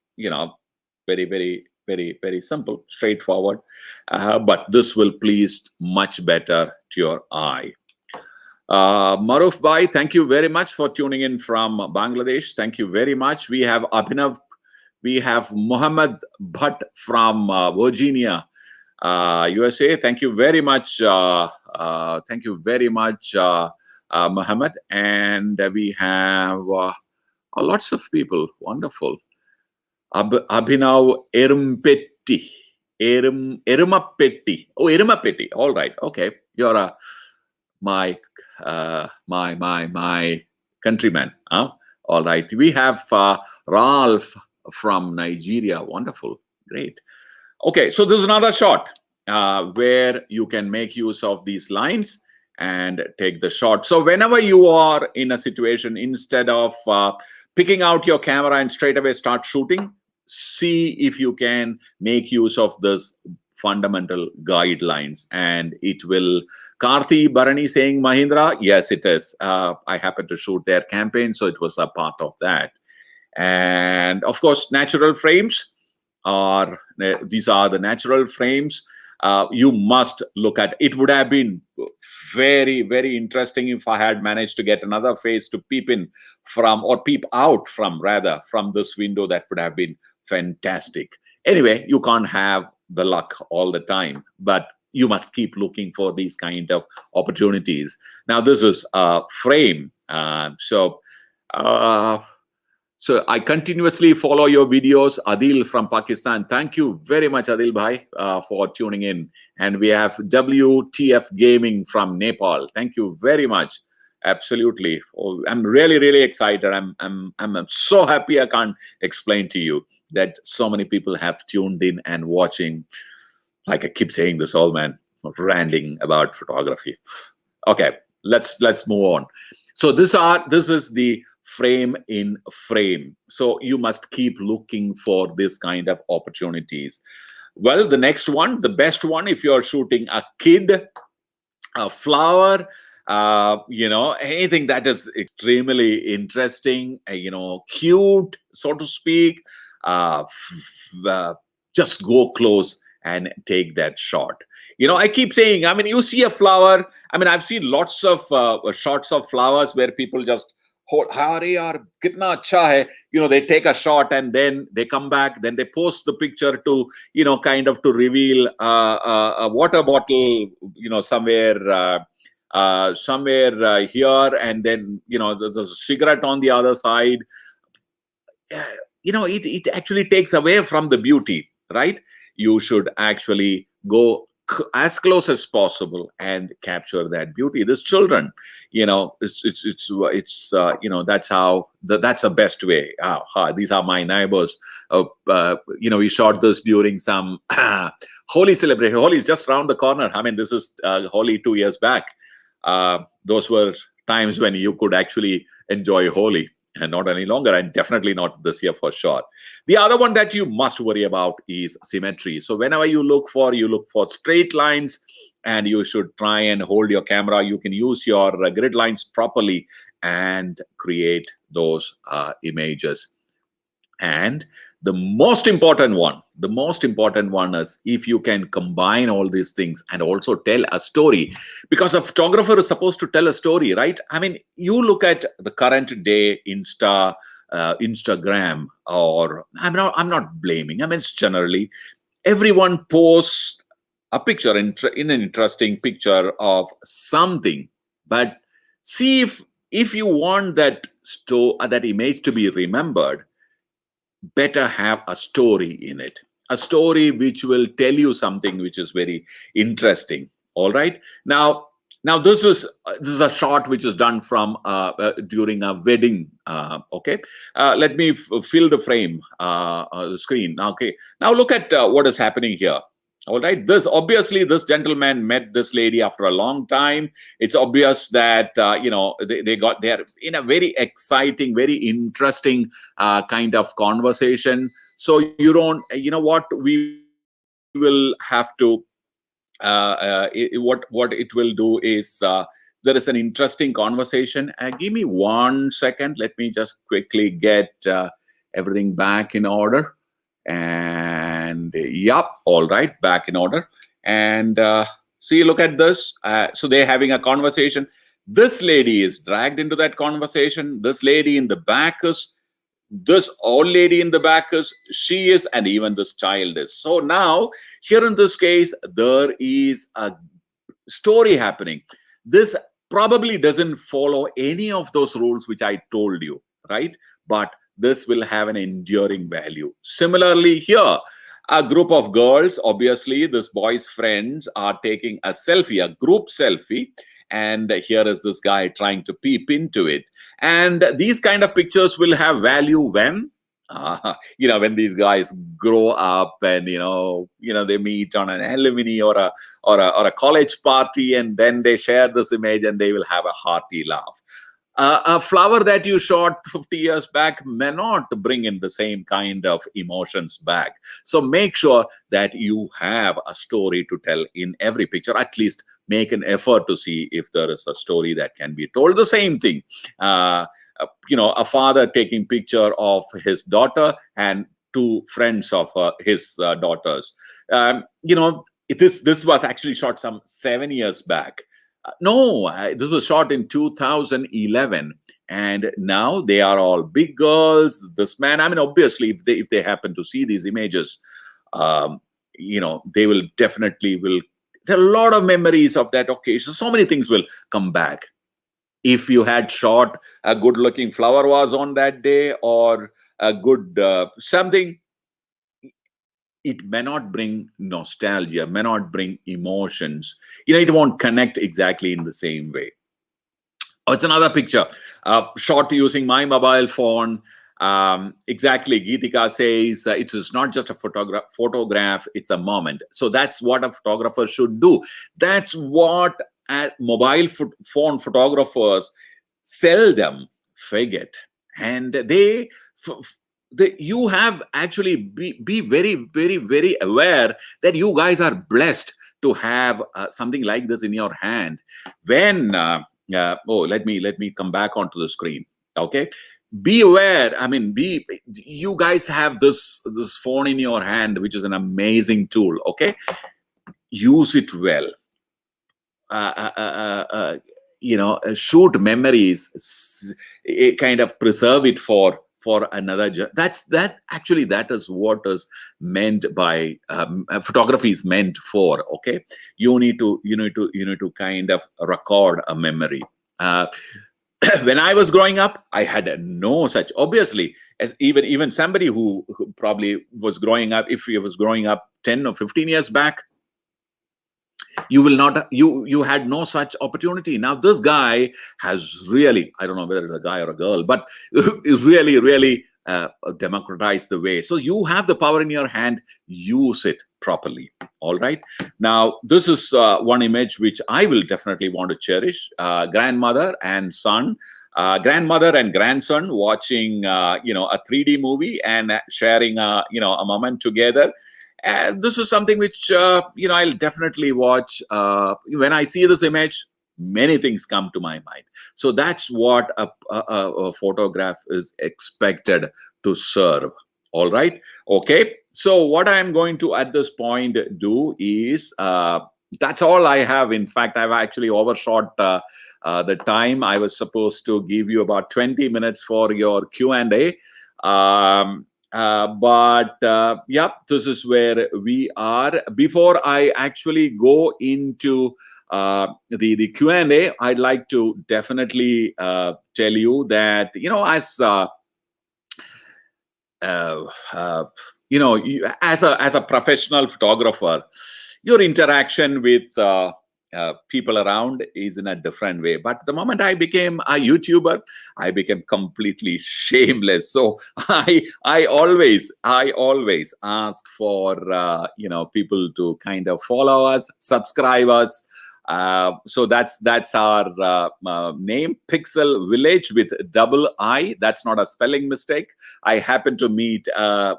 very, very, very, very simple, straightforward. But this will please much better to your eye. Maruf Bhai, thank you very much for tuning in from Bangladesh. Thank you very much. We have Abhinav. We have Mohammed Bhatt from Virginia, USA. Thank you very much. Thank you very much, Mohammed. And we have lots of people. Wonderful. Abhinav Erumpetti. Erumapetti. Oh, Erumapetti. All right. Okay. You're my countryman. Huh? All right. We have Ralph from Nigeria. Wonderful. Great. Okay. So this is another shot where you can make use of these lines and take the shot. So whenever you are in a situation, instead of picking out your camera and straight away start shooting, see if you can make use of this fundamental guidelines, and it will. Karthi Bharani saying Mahindra, yes, it is. I happened to shoot their campaign, so it was a part of that. And of course, natural frames these are the natural frames. You must look at. It would have been very, very interesting if I had managed to get another face to peep in from, or peep out from, rather, from this window. That would have been fantastic. Anyway, you can't have the luck all the time, but you must keep looking for these kind of opportunities. Now, this is a frame. So I continuously follow your videos. Adil from Pakistan. Thank you very much, Adil Bhai, for tuning in. And we have WTF Gaming from Nepal. Thank you very much. Absolutely. Oh, I'm really, really excited. I'm so happy. I can't explain to you that so many people have tuned in and watching. Like I keep saying this, old man, ranting about photography. Okay, let's move on. So this is the frame in frame. So you must keep looking for this kind of opportunities. Well, the next one, the best one, if you're shooting a kid, a flower, anything that is extremely interesting, cute, so to speak, just go close and take that shot. I keep saying, you see a flower. I've seen lots of shots of flowers where people just अरे यार कितना अच्छा है, they take a shot and then they come back, then they post the picture to, kind of to reveal a water bottle, somewhere here, and then there's a cigarette on the other side. It actually takes away from the beauty, right? You should actually go as close as possible and capture that beauty. This children, that's how that's the best way. These are my neighbors. We shot this during some Holi celebration. Holi is just around the corner. I mean, this is Holi 2 years back. Those were times when you could actually enjoy Holi, and not any longer, and definitely not this year for sure. The other one that you must worry about is symmetry. So whenever you look for straight lines, and you should try and hold your camera. You can use your grid lines properly and create those images. And the most important one is if you can combine all these things and also tell a story, because a photographer is supposed to tell a story, right? I mean, you look at the current day Instagram, or I'm not blaming. I mean, it's generally everyone posts a picture in an interesting picture of something, but see, if you want that image to be remembered, better have a story in it, a story which will tell you something which is very interesting. All right, now this is a shot which is done from during a wedding. Okay, let me fill the frame, the screen. Okay, now look at what is happening here. All right, this gentleman met this lady after a long time. It's obvious that they're in a very exciting, very interesting kind of conversation. So what we will have to what it will do is, there is an interesting conversation. Give me 1 second. Let me just quickly get everything back in order. And yep, all right, back in order. And see, look at this. So they're having a conversation. This lady is dragged into that conversation. This lady in the back is, this old lady in the back is, she is, and even this child is. So now here in this case, there is a story happening. This probably doesn't follow any of those rules which I told you, right? But this will have an enduring value. Similarly here, a group of girls, obviously this boy's friends, are taking a selfie, a group selfie, and here is this guy trying to peep into it. And these kind of pictures will have value when when these guys grow up, and they meet on an alumni or a college party, and then they share this image and they will have a hearty laugh. A flower that you shot 50 years back may not bring in the same kind of emotions back. So make sure that you have a story to tell in every picture. At least make an effort to see if there is a story that can be told. The same thing, a father taking picture of his daughter and two friends of his daughters. This was actually shot some 7 years back. No, this was shot in 2011, and now they are all big girls. This man, I mean, obviously, if they happen to see these images, they will definitely will. There are a lot of memories of that occasion. So many things will come back. If you had shot a good-looking flower vase on that day, or a good something, it may not bring nostalgia, may not bring emotions. It won't connect exactly in the same way. Oh, it's another picture, shot using my mobile phone. Exactly, Geetika says it is not just a photograph, it's a moment. So that's what a photographer should do. That's what mobile phone photographers seldom forget. And you have actually be very, very, very aware that you guys are blessed to have something like this in your hand. When let me come back onto the screen. Okay, be aware. I mean, you guys have this phone in your hand, which is an amazing tool. Okay, use it well. shoot memories, kind of preserve it for another. That is what is meant by photography is meant for. Okay, you need to kind of record a memory. When I was growing up, I had no such. Obviously, as even somebody who probably was growing up, if he was growing up 10 or 15 years back, you will not, you had no such opportunity. Now this guy has really, I don't know whether it's a guy or a girl, but really democratized the way. So you have the power in your hand, use it properly. All right, now this is one image which I will definitely want to cherish. Grandmother and son, grandmother and grandson watching a 3D movie and sharing a moment together. And this is something which I'll definitely watch. When I see this image, many things come to my mind. So that's what a photograph is expected to serve. All right. Okay. So what I'm going to at this point do is that's all I have. In fact, I've actually overshot the time. I was supposed to give you about 20 minutes for your Q&A. Yeah, this is where we are. Before I actually go into the Q&A, I'd like to definitely tell you that, as a professional photographer, your interaction with people around is in a different way. But the moment I became a YouTuber, I became completely shameless. So I always ask for people to kind of follow us, subscribe us. So that's our name, Pixel Viilage with double I. That's not a spelling mistake. I happen to meet a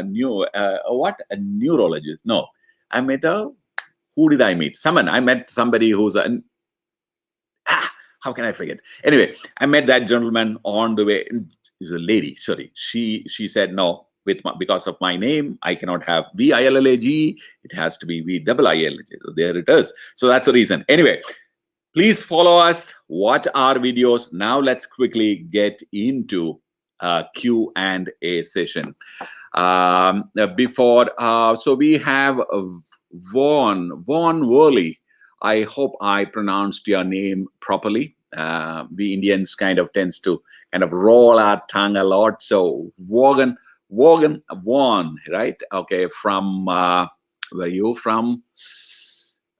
neurologist. No, I met who did I meet? I met somebody who's how can I forget? Anyway, I met that gentleman on the way. She's a lady. Sorry, she said no. Because of my name, I cannot have Viilage. It has to be Viilage. There it is. So that's the reason. Anyway, please follow us, watch our videos. Now let's quickly get into Q&A session. So we have Vaughn Worley. I hope I pronounced your name properly. We Indians kind of tends to kind of roll our tongue a lot. So Vaughn, right? Okay, from where are you from?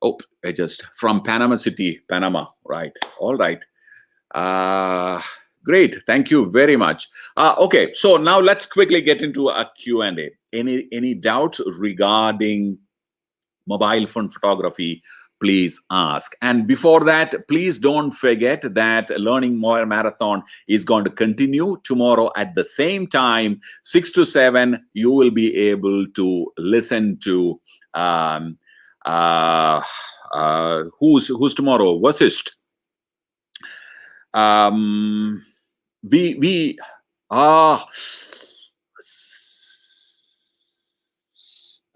Oh, from Panama City, Panama, right? All right. Great, thank you very much. Okay, so now let's quickly get into a Q&A. Any doubts regarding mobile phone photography, please ask. And before that, please don't forget that Learning More Marathon is going to continue tomorrow at the same time, 6 to 7. You will be able to listen to who's tomorrow? Vasisht.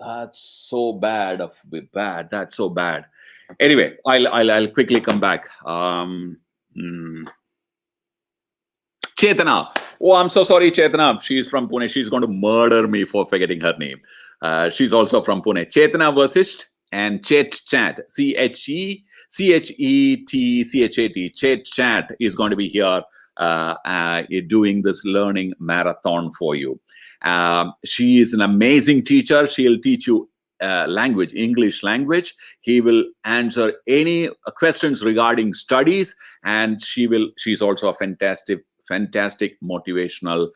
That's so bad. That's so bad. Anyway, I'll quickly come back. Chetana. Oh, I'm so sorry, Chetana. She's from Pune. She's going to murder me for forgetting her name. She's also from Pune. Chetana Vasisht and Chet Chat. CHETCHAT. Chet Chat is going to be here doing this learning marathon for you. She is an amazing teacher. She'll teach you language, English language. He will answer any questions regarding studies, and she's also a fantastic motivational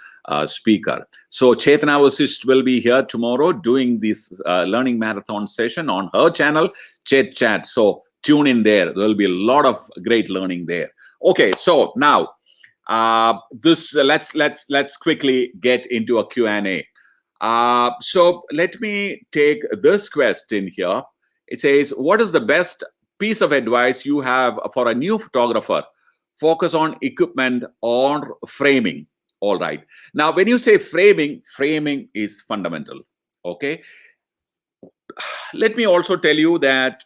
speaker. So Chetana Vasisht will be here tomorrow doing this learning marathon session on her channel, Chet Chat. So tune in there. There will be a lot of great learning there. Okay, so now let's quickly get into a Q&A. So let me take this question here. It says, what is the best piece of advice you have for a new photographer? Focus on equipment or framing. All right. Now, when you say framing is fundamental. Okay. Let me also tell you that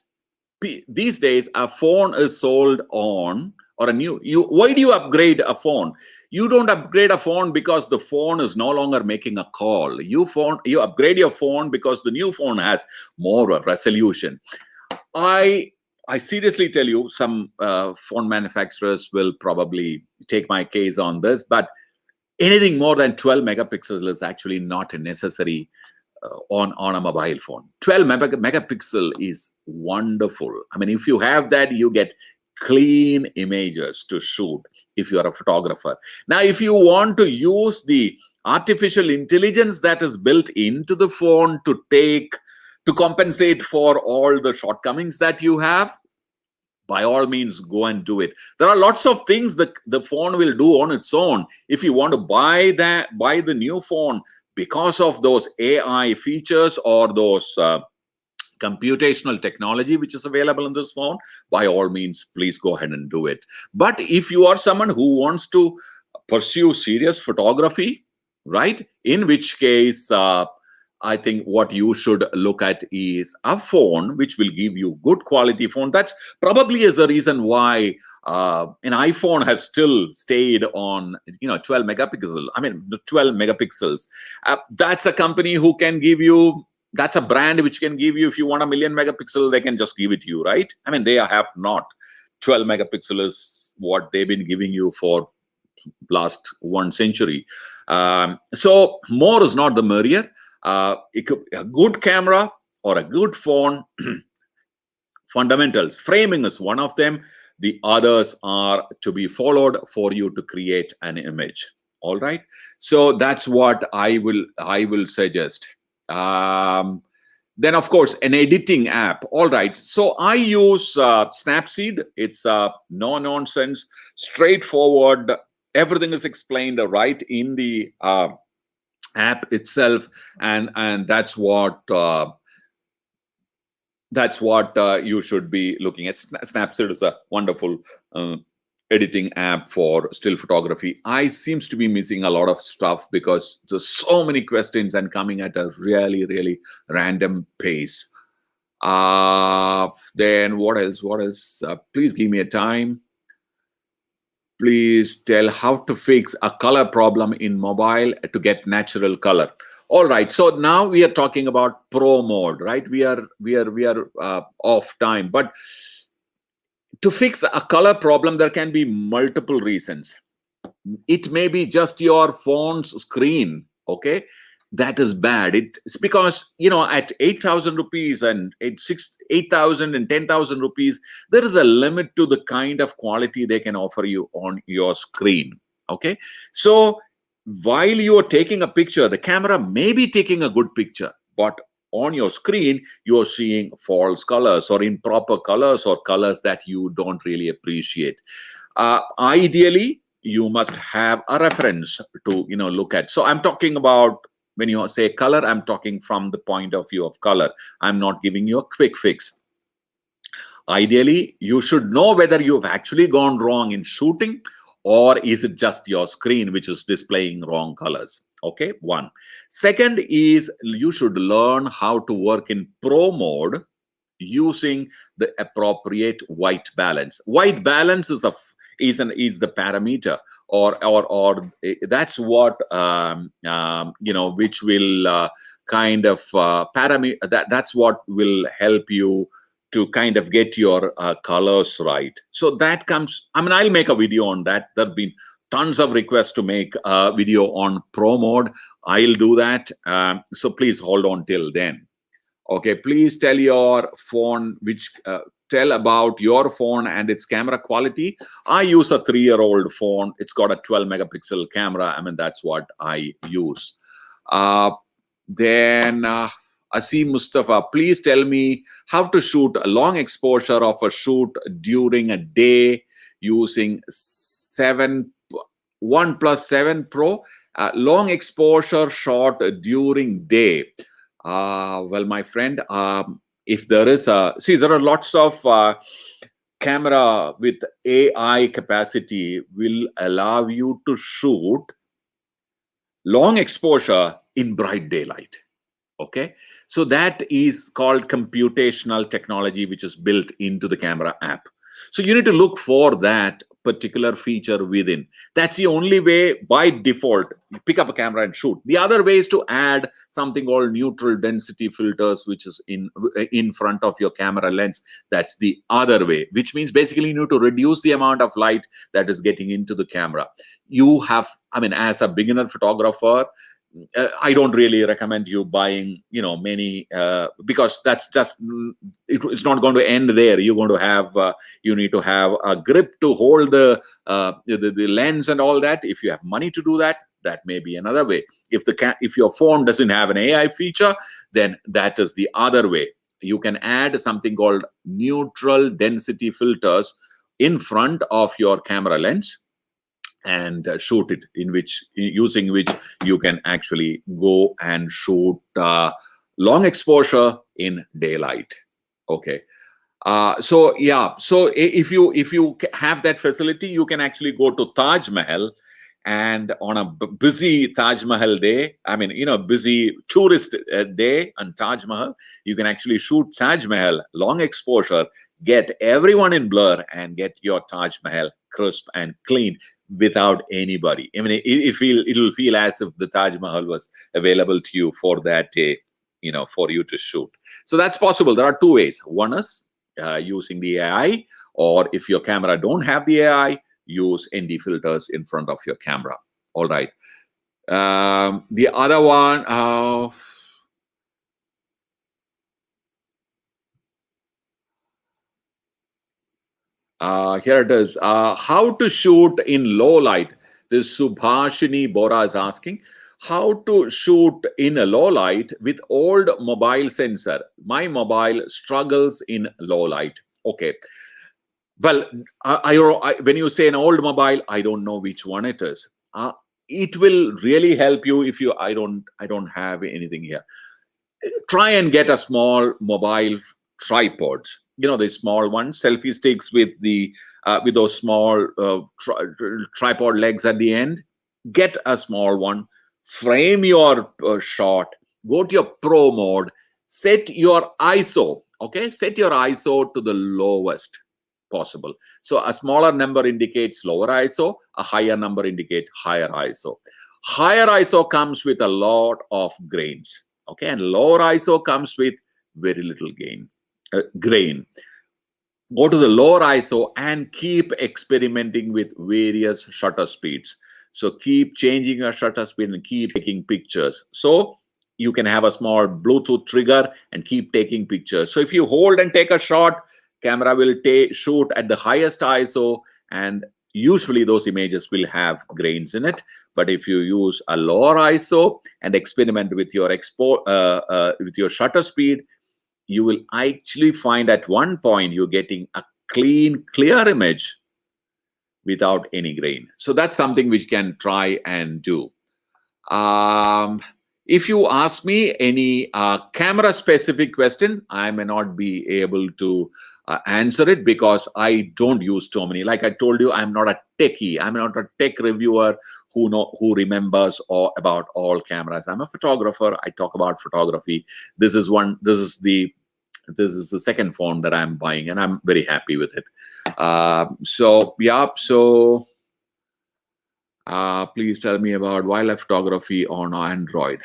these days a phone is sold on, or a new, why do you upgrade a phone? You don't upgrade a phone because the phone is no longer making a call. You upgrade your phone because the new phone has more resolution. I seriously tell you, some phone manufacturers will probably take my case on this, but anything more than 12 megapixels is actually not necessary on a mobile phone. 12 megapixel is wonderful. I mean, if you have that, you get clean images to shoot if you are a photographer. Now, if you want to use the artificial intelligence that is built into the phone to compensate for all the shortcomings that you have, by all means, go and do it. There are lots of things that the phone will do on its own. If you want to buy the new phone because of those AI features or those computational technology which is available in this phone, by all means, please go ahead and do it. But if you are someone who wants to pursue serious photography, right, in which case I think what you should look at is a phone which will give you good quality phone. That's probably is the reason why an iPhone has still stayed on 12 megapixels. I mean, the 12 megapixels. That's a company who can give you. That's a brand which can give you, if you want 1,000,000 megapixel, they can just give it to you, right? I mean, they have not. 12 megapixel is what they've been giving you for last 1 century. So more is not the merrier. A good camera or a good phone, fundamentals. Framing is one of them. The others are to be followed for you to create an image. All right. So that's what I will suggest. Then, of course, an editing app. All right. So I use Snapseed. It's no nonsense, straightforward. Everything is explained right in the app itself, and that's what you should be looking at. Snapseed is a wonderful editing app for still photography. I seems to be missing a lot of stuff because there's so many questions and coming at a really random pace. Then what else? Please give me a time. Please tell how to fix a color problem in mobile to get natural color. All right. So now we are talking about pro mode, right? We are off time, but to fix a color problem, there can be multiple reasons. It may be just your phone's screen, okay? That is bad. It's because, at 8,000 rupees and 8,000 and 10,000 rupees, there is a limit to the kind of quality they can offer you on your screen, okay? So while you are taking a picture, the camera may be taking a good picture, but on your screen, you're seeing false colors or improper colors or colors that you don't really appreciate. Ideally, you must have a reference to look at. So I'm talking about, when you say color, I'm talking from the point of view of color. I'm not giving you a quick fix. Ideally, you should know whether you've actually gone wrong in shooting, or is it just your screen which is displaying wrong colors. Okay, one. Second is, you should learn how to work in pro mode using the appropriate white balance. White balance is the parameter, or that's what which will kind of parameter, that's what will help you to kind of get your colors right. So that comes, I mean, I'll make a video on that. There have been tons of requests to make a video on pro mode. I'll do that. So please hold on till then. Okay, please tell your phone tell about your phone and its camera quality. I use a 3-year-old phone. It's got a 12 megapixel camera. I mean, that's what I use. Then Asim Mustafa, please tell me how to shoot a long exposure of a shoot during a day using OnePlus 7 Pro. Long exposure shot during day. Well, my friend, if there is there are lots of camera with AI capacity will allow you to shoot long exposure in bright daylight. Okay, So that is called computational technology, which is built into the camera app. So you need to look for that particular feature within. That's the only way by default. You pick up a camera and shoot. The other way is to add something called neutral density filters, which is in front of your camera lens. That's the other way, which means basically you need to reduce the amount of light that is getting into the camera. You have, I mean, as a beginner photographer, I don't really recommend you buying, many, because that's just, it's not going to end there. You're going to have, you need to have a grip to hold the lens and all that. If you have money to do that, that may be another way. If your phone doesn't have an AI feature, then that is the other way. You can add something called neutral density filters in front of your camera lens and shoot it, using which you can actually go and shoot long exposure in daylight. Okay. So if you have that facility, you can actually go to Taj Mahal, and on a busy Taj Mahal day, busy tourist day on Taj Mahal, you can actually shoot Taj Mahal long exposure, get everyone in blur, and get your Taj Mahal crisp and clean without anybody. I mean, it'll feel as if the Taj Mahal was available to you for that day, for you to shoot. So that's possible. There are two ways. One is using the AI, or if your camera don't have the AI, use ND filters in front of your camera. All right. The other one, here it is. How to shoot in low light. This Subhashini Bora is asking, how to shoot in a low light with old mobile sensor. My mobile struggles in low light. Okay. Well, when you say an old mobile, I don't know which one it is. It will really help you if you. I don't have anything here. Try and get a small mobile tripods. The small ones, selfie sticks with those small tripod legs at the end. Get a small one. Frame your shot. Go to your pro mode. Set your ISO. Okay, set your ISO to the lowest possible. So a smaller number indicates lower ISO, a higher number indicates higher ISO. Higher ISO comes with a lot of grains, okay, and lower ISO comes with very little grain. Go to the lower ISO and keep experimenting with various shutter speeds. So keep changing your shutter speed and keep taking pictures. So you can have a small Bluetooth trigger and keep taking pictures. So if you hold and take a shot, camera will shoot at the highest ISO, and usually those images will have grains in it. But if you use a lower ISO and experiment with your with your shutter speed, you will actually find at one point you're getting a clean, clear image without any grain. So that's something which you can try and do. If you ask me any camera specific question, I may not be able to answer it because I don't use too many. Like I told you, I'm not a techie. I'm not a tech reviewer who remembers about all cameras. I'm a photographer. I talk about photography. This is the second phone that I'm buying, and I'm very happy with it. Please tell me about wildlife photography on Android.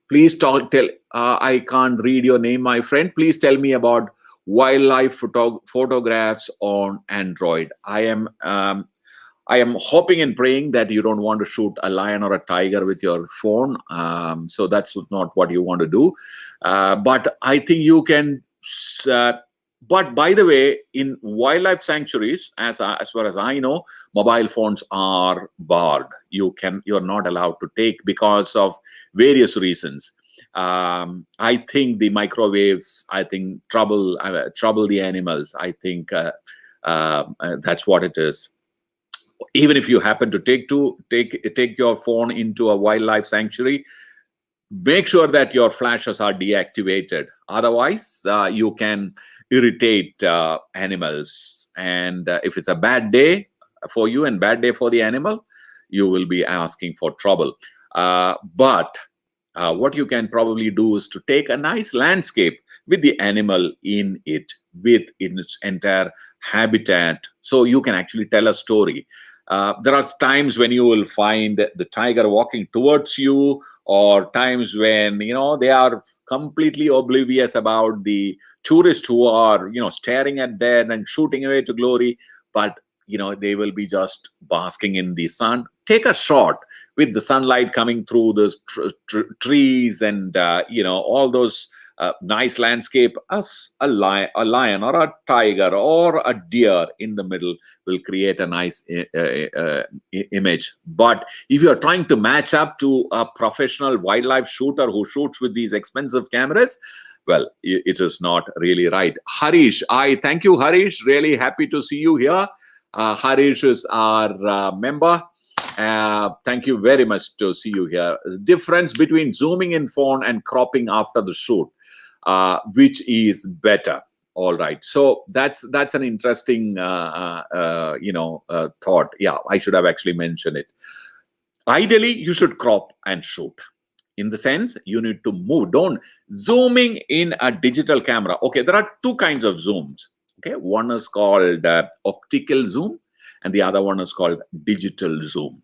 Please tell. I can't read your name, my friend. Please tell me about wildlife photographs on Android. I am hoping and praying that you don't want to shoot a lion or a tiger with your phone. So that's not what you want to do. But I think you can. But by the way, in wildlife sanctuaries, as far as I know, mobile phones are barred. You're not allowed to take because of various reasons. I think the microwaves, trouble the animals. I think that's what it is. Even if you happen to take your phone into a wildlife sanctuary, make sure that your flashes are deactivated. Otherwise, you can irritate animals. And if it's a bad day for you and bad day for the animal, you will be asking for trouble. But what you can probably do is to take a nice landscape with the animal in it, with its entire habitat, so you can actually tell a story. There are times when you will find the tiger walking towards you, or times when they are completely oblivious about the tourists who are staring at them and shooting away to glory, but they will be just basking in the sun. Take a shot with the sunlight coming through those trees and all those nice landscape. As a lion or a tiger or a deer in the middle will create a nice image. But if you're trying to match up to a professional wildlife shooter who shoots with these expensive cameras, well, it is not really right. Harish, I thank you, Harish. Really happy to see you here. Harish is our member. Thank you very much to see you here. The difference between zooming in phone and cropping after the shoot, which is better? All right, so that's an interesting thought. Yeah, I should have actually mentioned it. Ideally, you should crop and shoot. In the sense, you need to move. Don't zooming in a digital camera. Okay, there are two kinds of zooms. Okay, one is called optical zoom, and the other one is called digital zoom.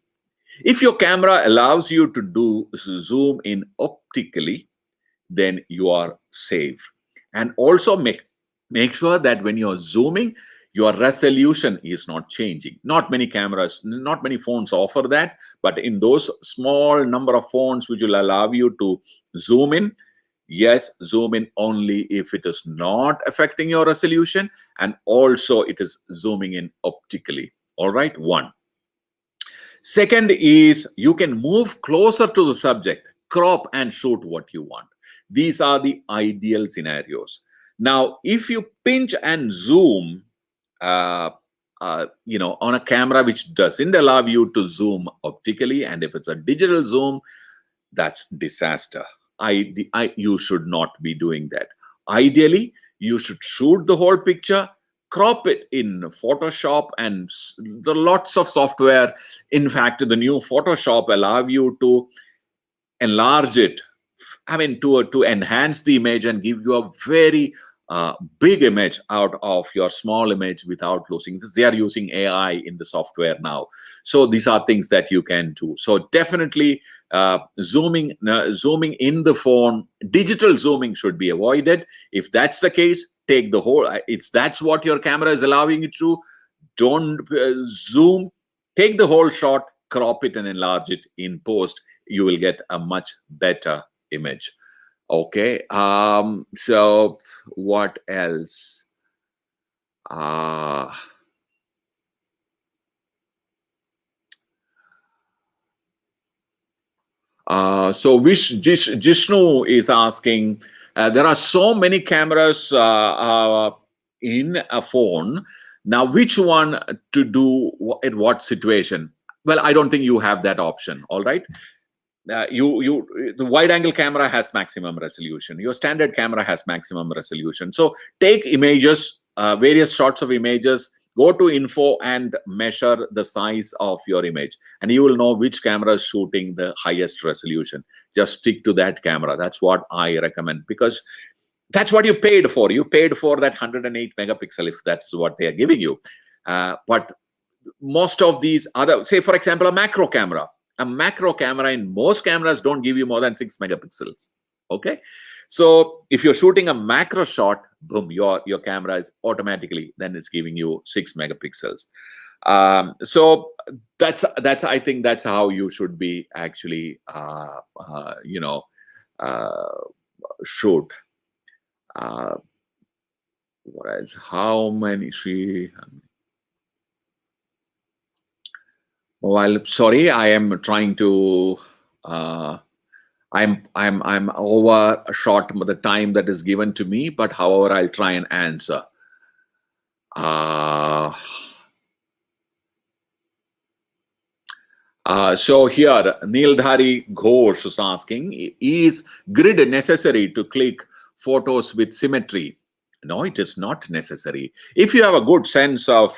If your camera allows you to do zoom in optically, then you are safe. And also make sure that when you're zooming, your resolution is not changing. Not many cameras, not many phones offer that, but in those small number of phones which will allow you to zoom in, yes, zoom in only if it is not affecting your resolution, and also it is zooming in optically. All right, one. Second is you can move closer to the subject, crop and shoot what you want. These are the ideal scenarios. Now, if you pinch and zoom, on a camera which doesn't allow you to zoom optically, and if it's a digital zoom, that's disaster. You should not be doing that. Ideally, you should shoot the whole picture, crop it in Photoshop, and the lots of software. In fact, the new Photoshop allow you to enlarge it. I mean, to enhance the image and give you a very big image out of your small image without losing this. They are using AI in the software now. So these are things that you can do. So definitely zooming in the phone, digital zooming should be avoided. If that's the case, take the whole, that's what your camera is allowing you to. Don't zoom, take the whole shot, crop it and enlarge it in post. You will get a much better image. Okay, so what else? So Jishnu is asking, there are so many cameras in a phone. Now, which one to do at what situation? Well, I don't think you have that option. All right. The wide angle camera has maximum resolution. Your standard camera has maximum resolution. So take images, various shots of images, go to info and measure the size of your image, and you will know which camera is shooting the highest resolution. Just stick to that camera. That's what I recommend, because that's what you paid for. You paid for that 108 megapixel if that's what they are giving you. But most of these other, say for example, a macro camera in most cameras don't give you more than 6 megapixels. Okay, so if you're shooting a macro shot, boom, your camera is automatically, then it's giving you 6 megapixels. So that's I think that's how you should be actually shoot. What else? How many Well, sorry, I am trying to. I'm overshot the time that is given to me, but however, I'll try and answer. So here, Nildhari Ghosh is asking, is grid necessary to click photos with symmetry? No, it is not necessary. If you have a good sense of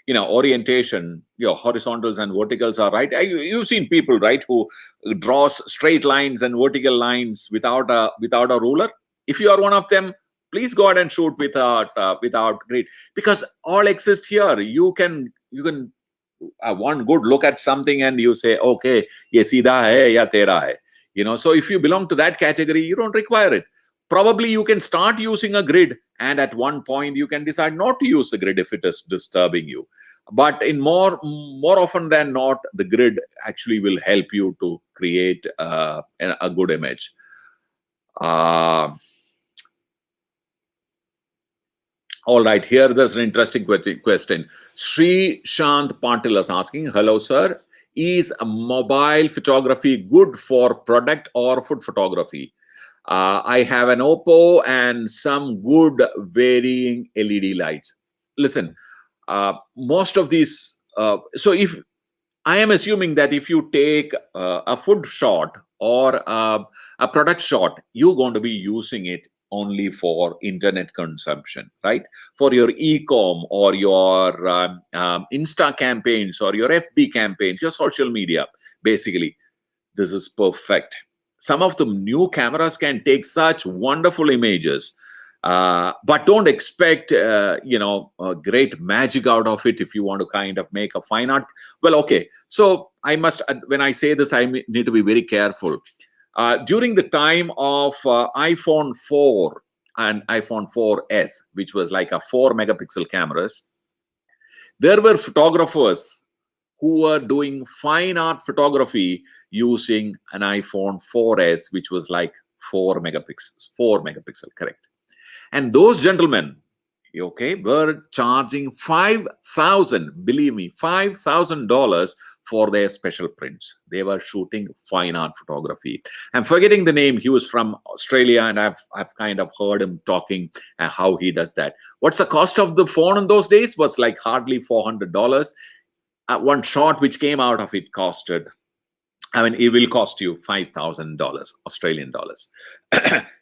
orientation, horizontals and verticals are right. You've seen people, right, who draws straight lines and vertical lines without a ruler. If you are one of them, please go ahead and shoot without grid, because all exists here. You can one good look at something and you say, okay, ye seedha hai ya tera hai. So if you belong to that category, you don't require it. Probably you can start using a grid, and at one point you can decide not to use the grid if it is disturbing you. But in more often than not, the grid actually will help you to create a good image. All right, here there's an interesting question. Sri Shant Patil is asking, hello, sir. Is mobile photography good for product or food photography? I have an Oppo and some good varying LED lights. Listen, most of these, so if I am assuming that if you take a food shot or a product shot, you're going to be using it only for internet consumption, right? For your e-com or your Insta campaigns or your FB campaigns, your social media, basically, this is perfect. Some of the new cameras can take such wonderful images, but don't expect, great magic out of it if you want to kind of make a fine art. Well, okay. So I must, when I say this, I need to be very careful. During the time of iPhone 4 and iPhone 4S, which was like a 4-megapixel cameras, there were photographers who were doing fine art photography using an iPhone 4S, which was like 4 megapixel, correct. And those gentlemen, okay, were charging $5,000, believe me, $5,000 for their special prints. They were shooting fine art photography. I'm forgetting the name. He was from Australia, and I've kind of heard him talking how he does that. What's the cost of the phone in those days? Was like hardly $400. One shot which came out of it costed, it will cost you $5,000 Australian dollars.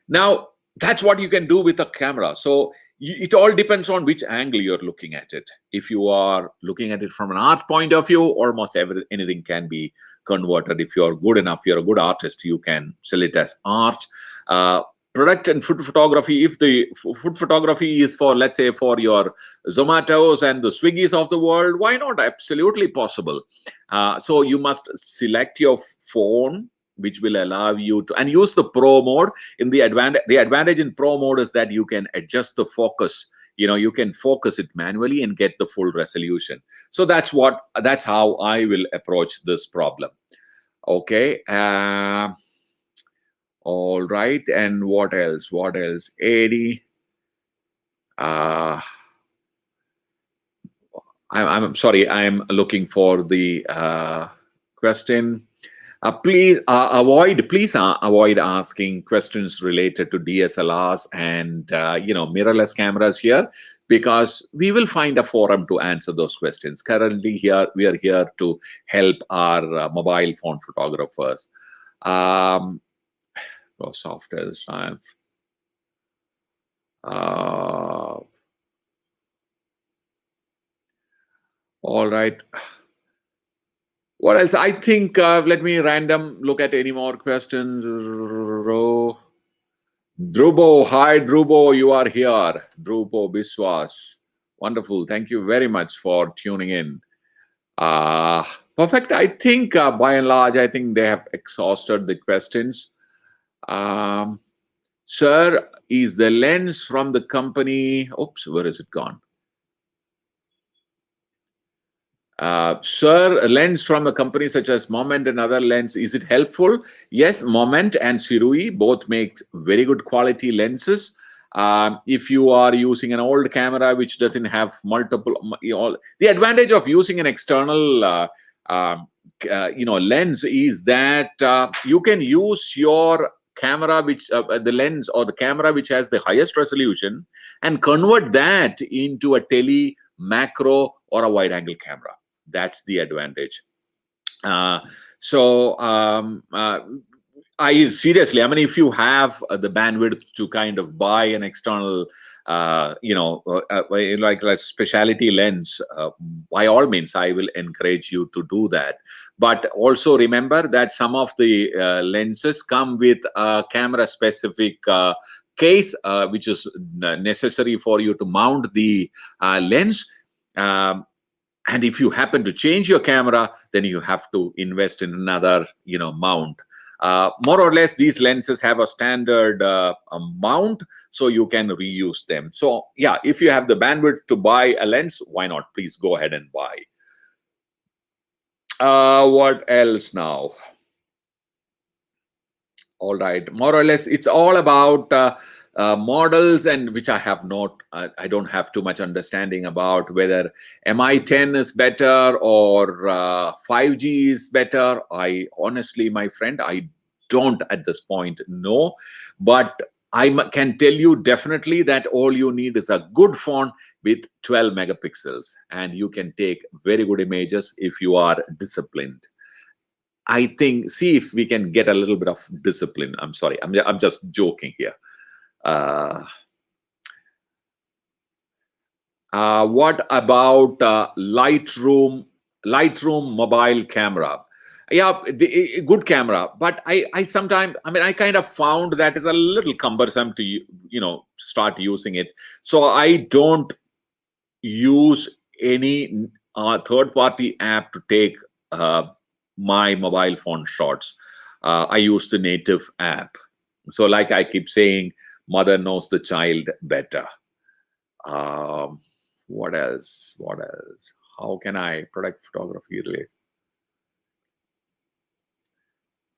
Now, that's what you can do with a camera. So it all depends on which angle you're looking at it. If you are looking at it from an art point of view, almost anything can be converted. If you're good enough, you're a good artist, you can sell it as art. Product and food photography, if the food photography is for, let's say, for your Zomatos and the Swiggies of the world, why not? Absolutely possible. So you must select your phone, which will allow you to, and use the pro mode. In the advantage in pro mode is that you can adjust the focus. You can focus it manually and get the full resolution. So that's how I will approach this problem. Okay. All right. And what else? Eddie. I'm sorry. I'm looking for the question. Please avoid asking questions related to DSLRs and mirrorless cameras here, because we will find a forum to answer those questions. Currently, we are here to help our mobile phone photographers. Software time. All right. What else? I think, let me random look at any more questions. Dhrubo, hi Dhrubo, you are here. Dhrubo Biswas. Wonderful. Thank you very much for tuning in. Perfect. I think by and large, I think they have exhausted the questions. Sir, is the lens from the company... Oops, where is it gone? Sir, a lens from a company such as Moment and other lens, is it helpful? Yes, Moment and Sirui both make very good quality lenses. If you are using an old camera which doesn't have multiple, the advantage of using an external lens is that you can use your camera the lens or the camera which has the highest resolution and convert that into a tele, macro, or a wide angle camera. That's the advantage. I seriously, if you have the bandwidth to kind of buy an external like a specialty lens, by all means, I will encourage you to do that. But also remember that some of the lenses come with a camera specific case, which is necessary for you to mount the lens. And if you happen to change your camera, then you have to invest in another, mount. More or less, these lenses have a standard mount, so you can reuse them. So yeah, if you have the bandwidth to buy a lens, why not? Please go ahead and buy. What else now? All right, more or less, it's all about models, and which I have not, I don't have too much understanding about whether MI10 is better or 5G is better. I honestly, my friend, I don't at this point know, but I can tell you definitely that all you need is a good phone with 12 megapixels, and you can take very good images if you are disciplined. I think, see if we can get a little bit of discipline. I'm sorry, I'm just joking here. What about Lightroom mobile camera? Yeah, good camera, but I sometimes, I kind of found that is a little cumbersome to start using it. So I don't use any third-party app to take my mobile phone shots. I use the native app. So like I keep saying, mother knows the child better. What else? What else? How can I product photography relate?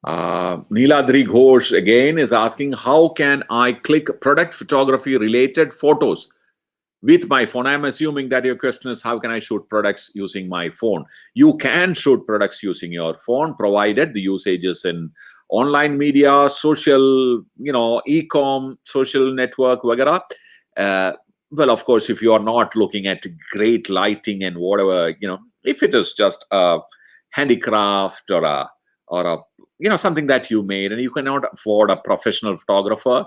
Neeladri Ghosh again is asking, how can I click product photography related photos with my phone? I'm assuming that your question is, how can I shoot products using my phone? You can shoot products using your phone, provided the usage is in online media, social, e-com, social network, whatever. Well, of course, if you are not looking at great lighting and whatever, if it is just a handicraft or a something that you made and you cannot afford a professional photographer,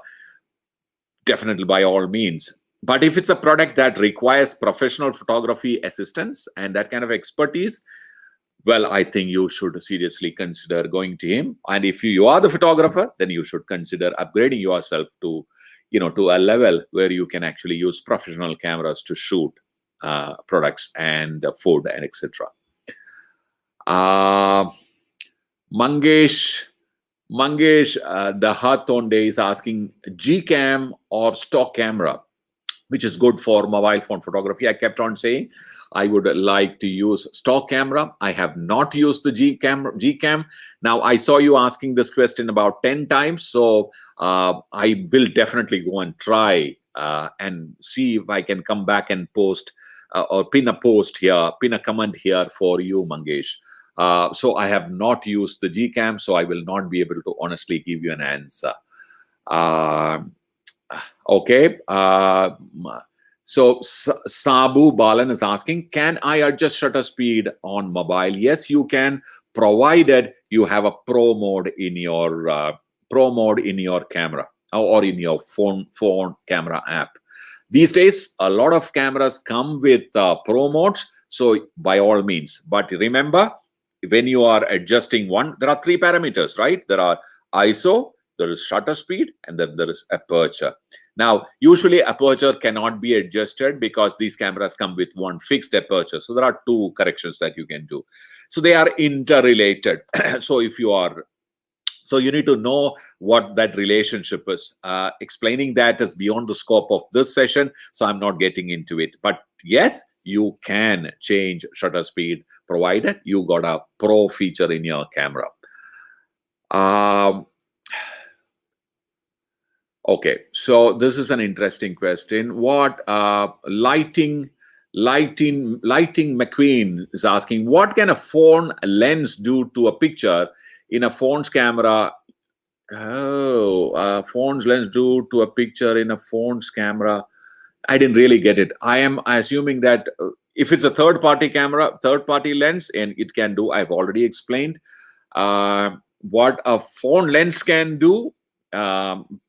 definitely by all means. But if it's a product that requires professional photography assistance and that kind of expertise, well, I think you should seriously consider going to him. And if you are the photographer, then you should consider upgrading yourself to, to a level where you can actually use professional cameras to shoot products and food and etc. Mangesh, the Hathonde is asking, Gcam or stock camera, which is good for mobile phone photography. I kept on saying I would like to use stock camera. I have not used the Gcam. Now, I saw you asking this question about 10 times. So I will definitely go and try and see if I can come back and post or pin a post here, pin a comment here for you, Mangesh. So I have not used the Gcam, so I will not be able to honestly give you an answer. Okay. So Sabu Balan is asking, can I adjust shutter speed on mobile? Yes, you can, provided you have a pro mode in your camera or in your phone camera app. These days, a lot of cameras come with pro modes, so by all means. But remember, when you are adjusting one, there are 3 parameters, right? There are ISO, there is shutter speed, and then there is aperture. Now, usually aperture cannot be adjusted because these cameras come with one fixed aperture. So there are 2 corrections that you can do. So they are interrelated. So if you are, so you need to know what that relationship is. Explaining that is beyond the scope of this session, so I'm not getting into it. But yes, you can change shutter speed provided you got a pro feature in your camera. Okay, so this is an interesting question. What Lighting McQueen is asking, what can a phone lens do to a picture in a phone's camera? Oh, phone's lens do to a picture in a phone's camera. I didn't really get it. I am assuming that if it's a third-party camera, third-party lens, and it can do, I've already explained what a phone lens can do.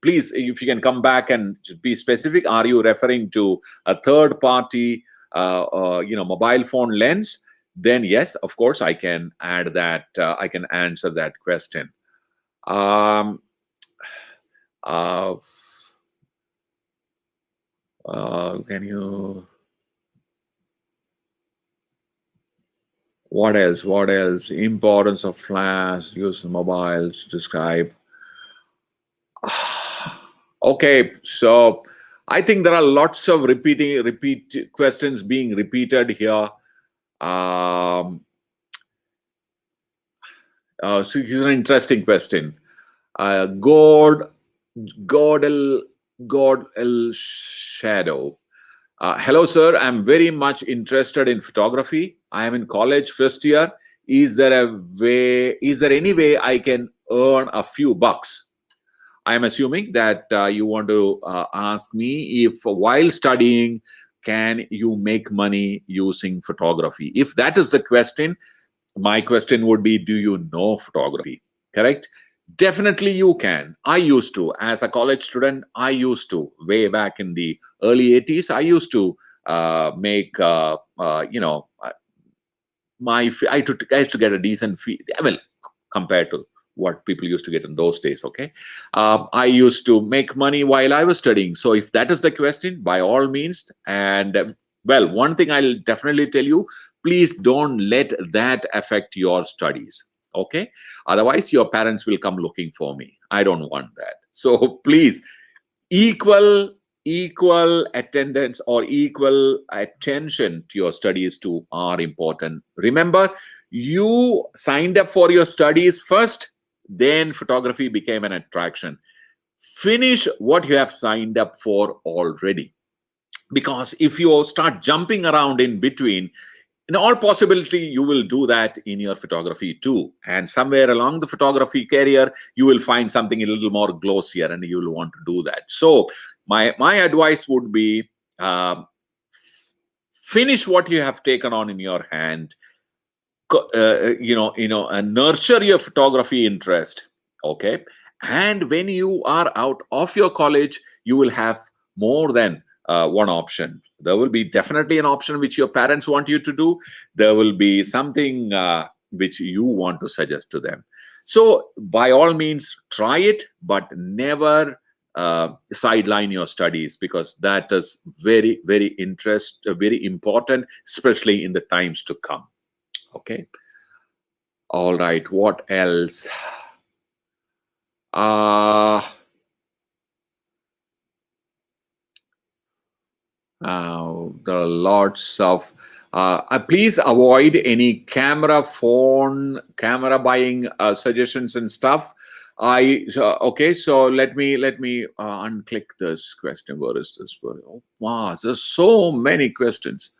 please, if you can come back and be specific, are you referring to a third party, mobile phone lens? Then yes, of course, I can add that. I can answer that question. Um, can you? What else? What else? Importance of flash, use of mobiles, describe. Okay, so I think there are lots of repeat questions being repeated here. So here's an interesting question. God El Shadow. Hello, sir. I'm very much interested in photography. I am in college first year. Is there any way I can earn a few bucks? I am assuming that you want to ask me if while studying, can you make money using photography? If that is the question, my question would be, do you know photography? Correct? Definitely you can. I used to, as a college student, I used to, way back in the early 80s, I used to make, I used to get a decent fee. Well, compared to what people used to get in those days, okay? I used to make money while I was studying. So if that is the question, by all means. And well, one thing I'll definitely tell you, please don't let that affect your studies, okay? Otherwise, your parents will come looking for me. I don't want that. So please, equal attendance or equal attention to your studies too are important. Remember, you signed up for your studies first, then photography became an attraction. Finish what you have signed up for already, because if you start jumping around in between, in all possibility, you will do that in your photography too. And somewhere along the photography career, you will find something a little more glossier and you will want to do that. So my advice would be, finish what you have taken on in your hand, and nurture your photography interest, okay? And when you are out of your college, you will have more than one option. There will be definitely an option which your parents want you to do. There will be something which you want to suggest to them. So by all means, try it, but never sideline your studies, because that is very, very important, especially in the times to come. Okay. All right. What else? There are lots of. Please avoid any camera buying suggestions and stuff. Okay. So let me unclick this question. Where is this? Oh, wow, there's so many questions.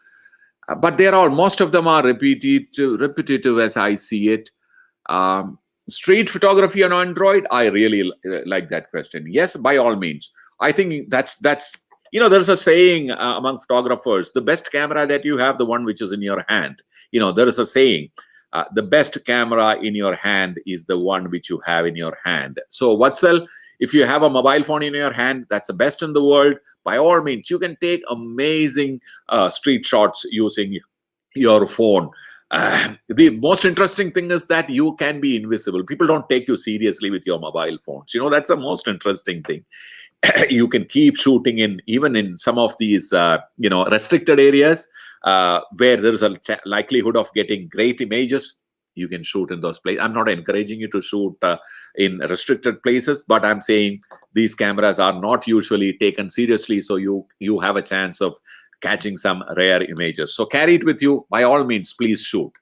But most of them are repetitive as I see it. Street photography on Android, I really like that question. Yes, by all means. I think that's there's a saying among photographers: the best camera that you have, the one which is in your hand. There is a saying: the best camera in your hand is the one which you have in your hand. So Vatsal, if you have a mobile phone in your hand, that's the best in the world. By all means, you can take amazing street shots using your phone. The most interesting thing is that you can be invisible. People don't take you seriously with your mobile phones. That's the most interesting thing. You can keep shooting even in some of these restricted areas where there is a likelihood of getting great images. You can shoot in those places. I'm not encouraging you to shoot in restricted places, but I'm saying these cameras are not usually taken seriously, so you have a chance of catching some rare images. So carry it with you. By all means, please shoot.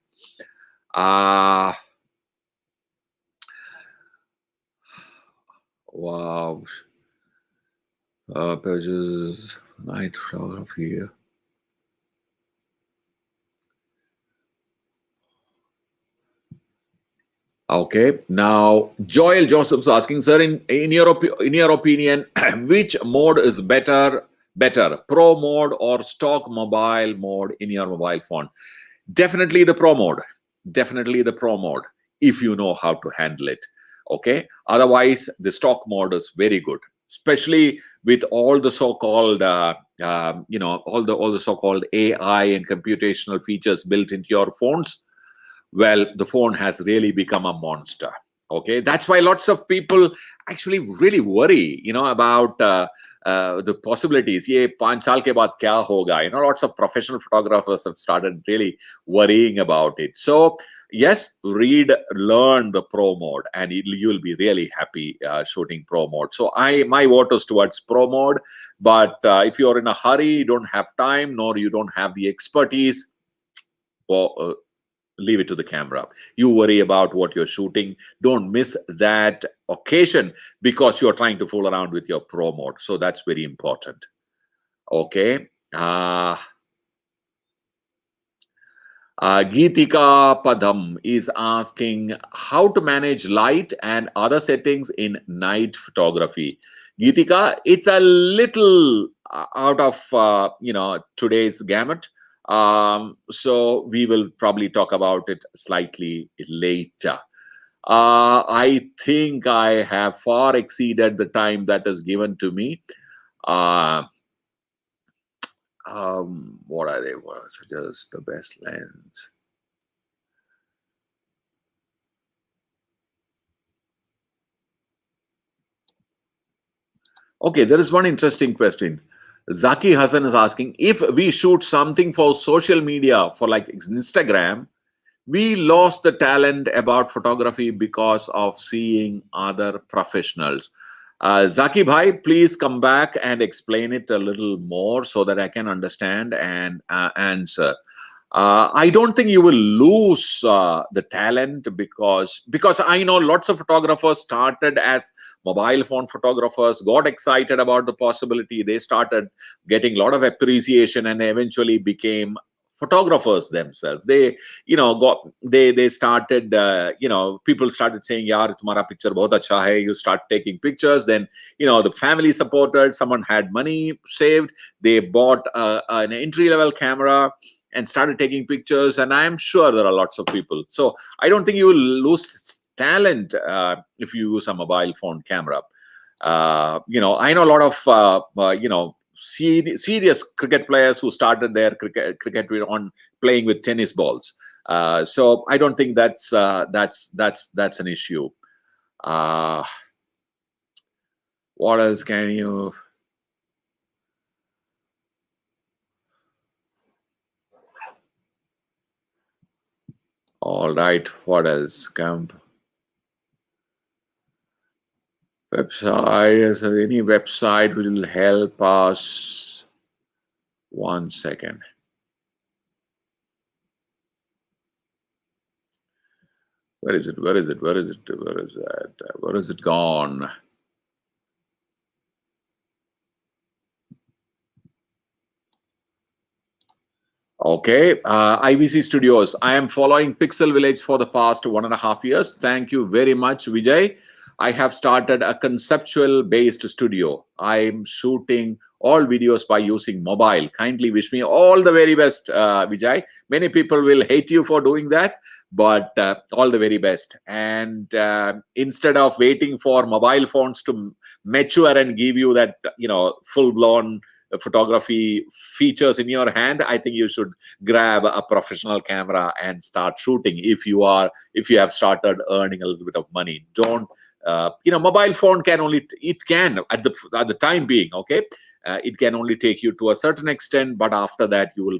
Wow. Pages, night photography. Okay. Now, Joel Joseph's asking, sir, in your opinion, which mode is better, pro mode or stock mobile mode in your mobile phone? Definitely the pro mode. Definitely the pro mode, if you know how to handle it. Okay, otherwise the stock mode is very good, especially with all the so-called all the so-called AI and computational features built into your phones. Well, the phone has really become a monster. Okay, that's why lots of people actually really worry, about the possibilities. Ye 5 saal ke baad kya hoga? Lots of professional photographers have started really worrying about it. So yes, learn the pro mode, and you'll be really happy shooting pro mode. So my vote is towards pro mode. But if you're in a hurry, you don't have time, nor you don't have the expertise, or leave it to the camera. You worry about what you're shooting. Don't miss that occasion because you're trying to fool around with your pro mode. So that's very important. Okay. Geetika Padam is asking how to manage light and other settings in night photography. Geetika, it's a little out of today's gamut. So we will probably talk about it slightly later. I think I have far exceeded the time that is given to me. What are they? What just the best lens? Okay, there is one interesting question. Zaki Hassan is asking, if we shoot something for social media, for like Instagram, we lost the talent about photography because of seeing other professionals. Zaki Bhai, please come back and explain it a little more so that I can understand and answer. I don't think you will lose the talent because I know lots of photographers started as mobile phone photographers, got excited about the possibility. They started getting a lot of appreciation and eventually became photographers themselves. They they started people started saying, yaar tumhara picture bahut acha hai. You start taking pictures. Then the family supported, someone had money saved, they bought an entry level camera and started taking pictures. And I'm sure there are lots of people. So I don't think you will lose talent if you use a mobile phone camera. I know a lot of serious cricket players who started their cricket on playing with tennis balls. So I don't think that's an issue. What else can you? All right. What else? Camp website. So any website will help us. 1 second. Where is it? Where is it? Where is it? Where is that? Where is it gone? Okay, IVC Studios. I am following Pixel Village for the past 1.5 years. Thank you very much, Vijay. I have started a conceptual based studio. I'm shooting all videos by using mobile. Kindly wish me all the very best, Vijay. Many people will hate you for doing that, but all the very best. And instead of waiting for mobile phones to mature and give you that, full-blown photography features in your hand, I think you should grab a professional camera and start shooting if you have started earning a little bit of money. Don't mobile phone can only at the time being, okay, it can only take you to a certain extent, but after that you will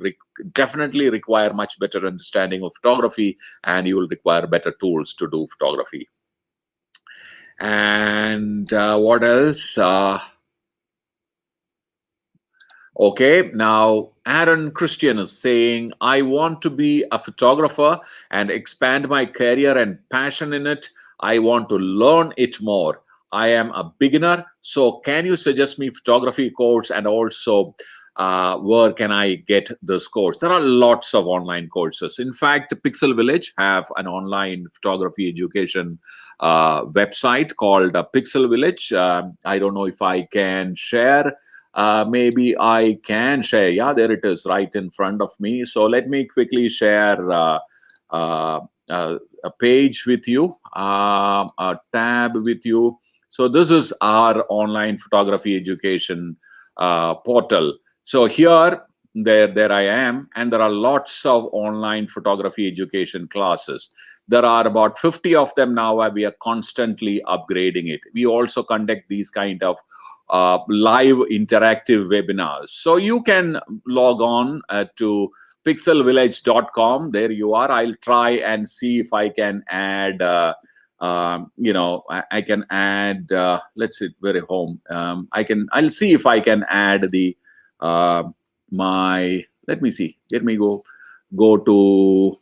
definitely require much better understanding of photography, and you will require better tools to do photography. And what else? Okay, now Aaron Christian is saying, I want to be a photographer and expand my career and passion in it. I want to learn it more. I am a beginner, so can you suggest me photography course, and also where can I get this course? There are lots of online courses. In fact, Pixel Village have an online photography education website called Pixel Village. I don't know if I can share. Maybe I can share. Yeah, there it is right in front of me. So let me quickly share a page with you, a tab with you. So this is our online photography education portal. So here, there I am, and there are lots of online photography education classes. There are about 50 of them now, and we are constantly upgrading it. We also conduct these kind of live interactive webinars. So you can log on to pixelvillage.com. There you are. I'll try and see if I can add, I can add, let's see, very home. I'll see if I can add the, let me see. Let me go to,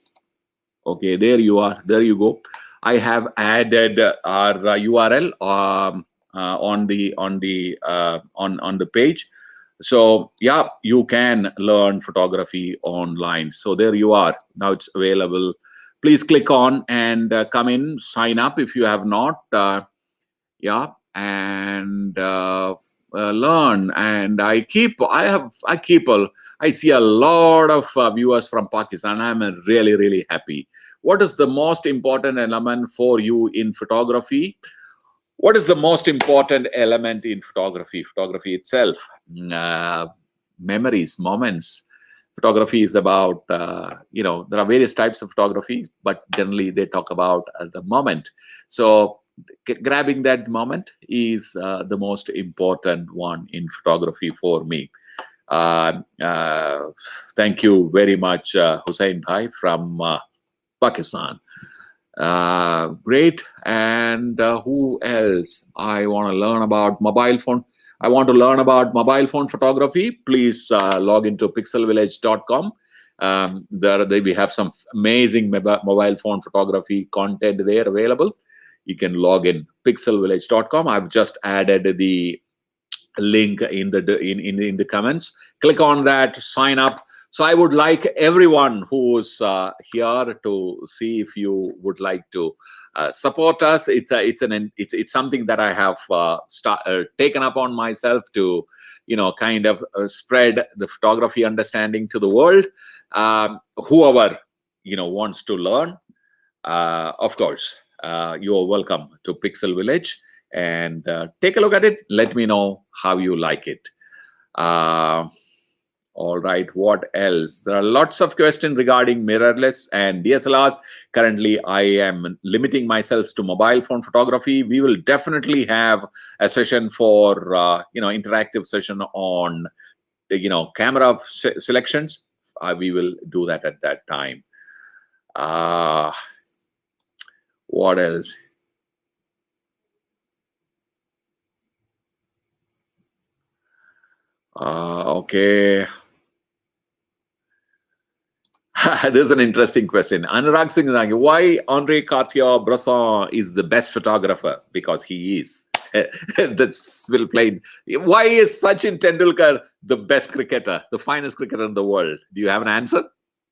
okay, there you are. There you go. I have added our URL on the page. So yeah, you can learn photography online. So there you are. Now it's available. Please click on and come in, sign up if you have not. Yeah, and learn. And I see a lot of viewers from Pakistan. I'm really happy. What is the most important element for you in photography? What is the most important element in photography? Photography itself, memories, moments. Photography is about, there are various types of photography, but generally they talk about the moment. So grabbing that moment is the most important one in photography for me. Thank you very much, Hussein Bhai from Pakistan. Great. And who else? I want to learn about mobile phone. I want to learn about mobile phone photography. Please log into pixelvillage.com. There we have some amazing mobile phone photography content there available. You can log in pixelvillage.com. I've just added the link in the comments. Click on that, sign up. So I would like everyone who's here to see if you would like to support us. It's something that I have taken upon myself to, kind of spread the photography understanding to the world. Whoever wants to learn, of course, you are welcome to Pixel Village and take a look at it. Let me know how you like it. All right, what else? There are lots of questions regarding mirrorless and DSLRs. Currently, I am limiting myself to mobile phone photography. We will definitely have a session for, interactive session on, camera selections. We will do that at that time. What else? Okay. This is an interesting question. Anurag Singh is asking, why Henri Cartier-Bresson is the best photographer? Because he is. That's well played. Why is Sachin Tendulkar the best cricketer, the finest cricketer in the world? Do you have an answer?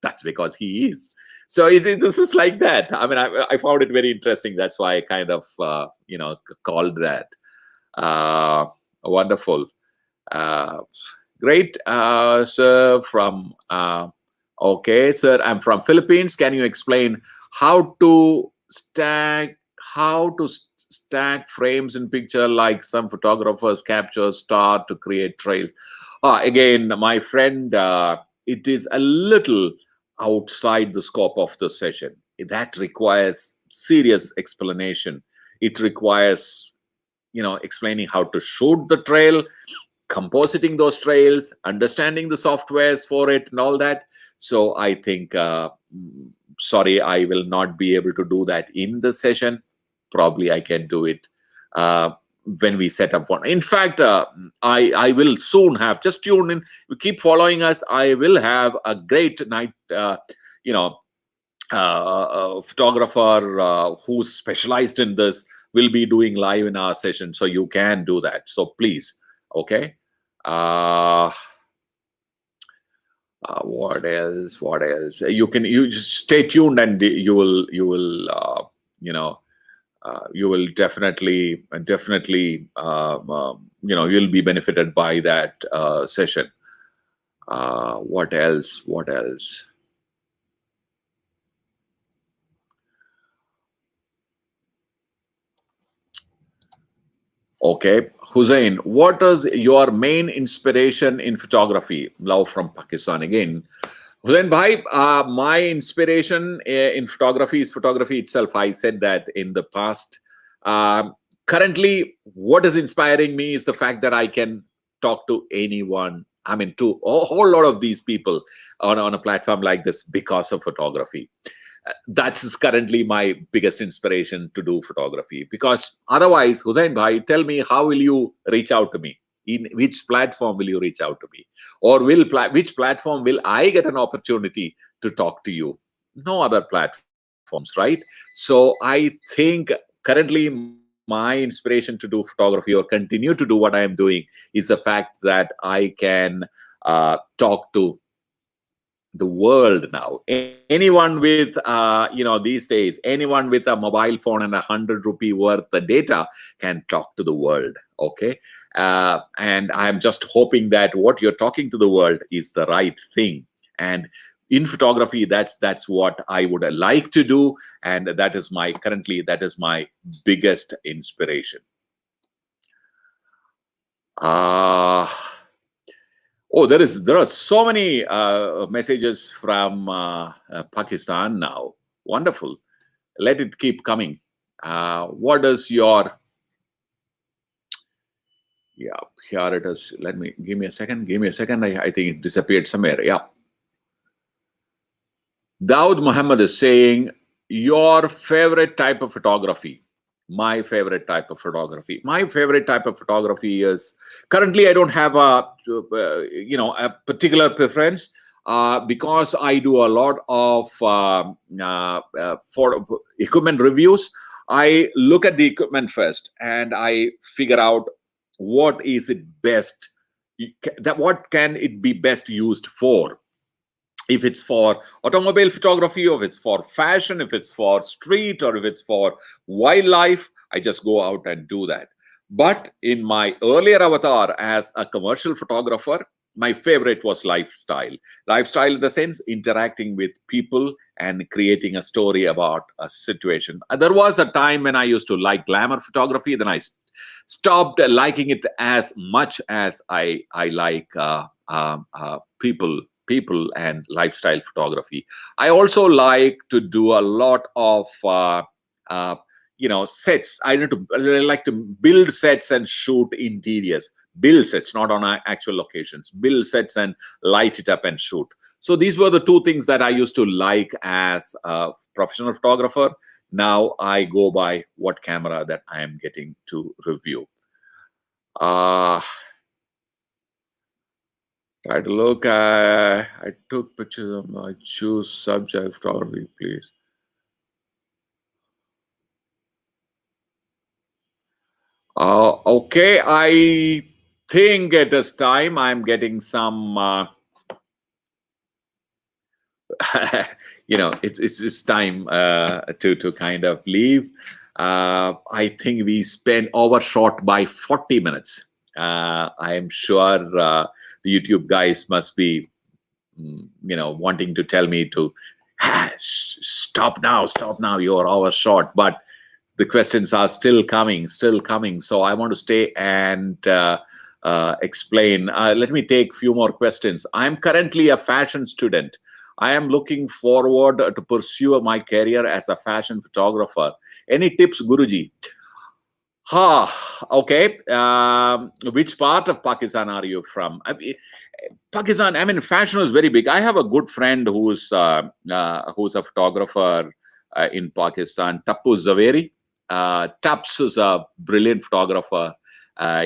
That's because he is. So this is like that. I mean, I found it very interesting. That's why I kind of, called that. Wonderful. Great. Sir, from... okay, sir, I'm from Philippines. Can you explain how to stack frames in picture like some photographers capture star to create trails? Again, my friend, it is a little outside the scope of the session. That requires serious explanation. It requires, explaining how to shoot the trail, compositing those trails, understanding the softwares for it and all that. So I think, sorry, I will not be able to do that in the session. Probably I can do it when we set up one. In fact, I will soon have, just tune in, keep following us. I will have a great night, photographer who's specialized in this will be doing live in our session. So you can do that. So please, okay. What else? You just stay tuned, and you will definitely you'll be benefited by that session. What else? Okay, Hussein, what is your main inspiration in photography? Love from Pakistan again. Hussein Bhai, my inspiration in photography is photography itself. I said that in the past. Um, Currently, what is inspiring me is the fact that I can talk to anyone. I mean, to a whole lot of these people on a platform like this because of photography. That is currently my biggest inspiration to do photography, because otherwise, Hussein Bhai, tell me, how will you reach out to me? In which platform will you reach out to me? Or which platform will I get an opportunity to talk to you? No other platforms, right? So I think currently my inspiration to do photography or continue to do what I am doing is the fact that I can talk to the world now. Anyone with these days, anyone with a mobile phone and 100 rupee worth of data can talk to the world. Okay. And I'm just hoping that what you're talking to the world is the right thing. And in photography, that's what I would like to do, and that is my biggest inspiration. uh Oh, there are so many messages from Pakistan now. Wonderful. Let it keep coming. What does your Yeah, here it is. Let me Give me a second. Give me a second. I think it disappeared somewhere. Yeah. Daud Muhammad is saying, your favorite type of photography. My favorite type of photography. My favorite type of photography is, currently I don't have a particular preference, because I do a lot of for equipment reviews. I look at the equipment first and I figure out what is it best, that what can it be best used for. If it's for automobile photography, or if it's for fashion, if it's for street, or if it's for wildlife, I just go out and do that. But in my earlier avatar as a commercial photographer, my favorite was lifestyle. Lifestyle in the sense interacting with people and creating a story about a situation. There was a time when I used to like glamour photography, then I stopped liking it as much as I like people and lifestyle photography. I also like to do a lot of uh, sets. I like to build sets and shoot interiors. Build sets, not on actual locations. Build sets and light it up and shoot. So these were the two things that I used to like as a professional photographer. Now I go by what camera that I am getting to review. Uh, Try to look. I took pictures of my choose subject photography, please. Okay, I think it is time. I'm getting some. It's time to kind of leave. I think we spent overshot by 40 minutes. I am sure the YouTube guys must be wanting to tell me to stop now, you're overshot. But the questions are still coming. So I want to stay and explain. Let me take a few more questions. I'm currently a fashion student. I am looking forward to pursue my career as a fashion photographer. Any tips, Guruji? Okay. Which part of Pakistan are you from? Pakistan, I mean, fashion is very big. I have a good friend who's a photographer in Pakistan, Tappu Zaveri. Taps is a brilliant photographer.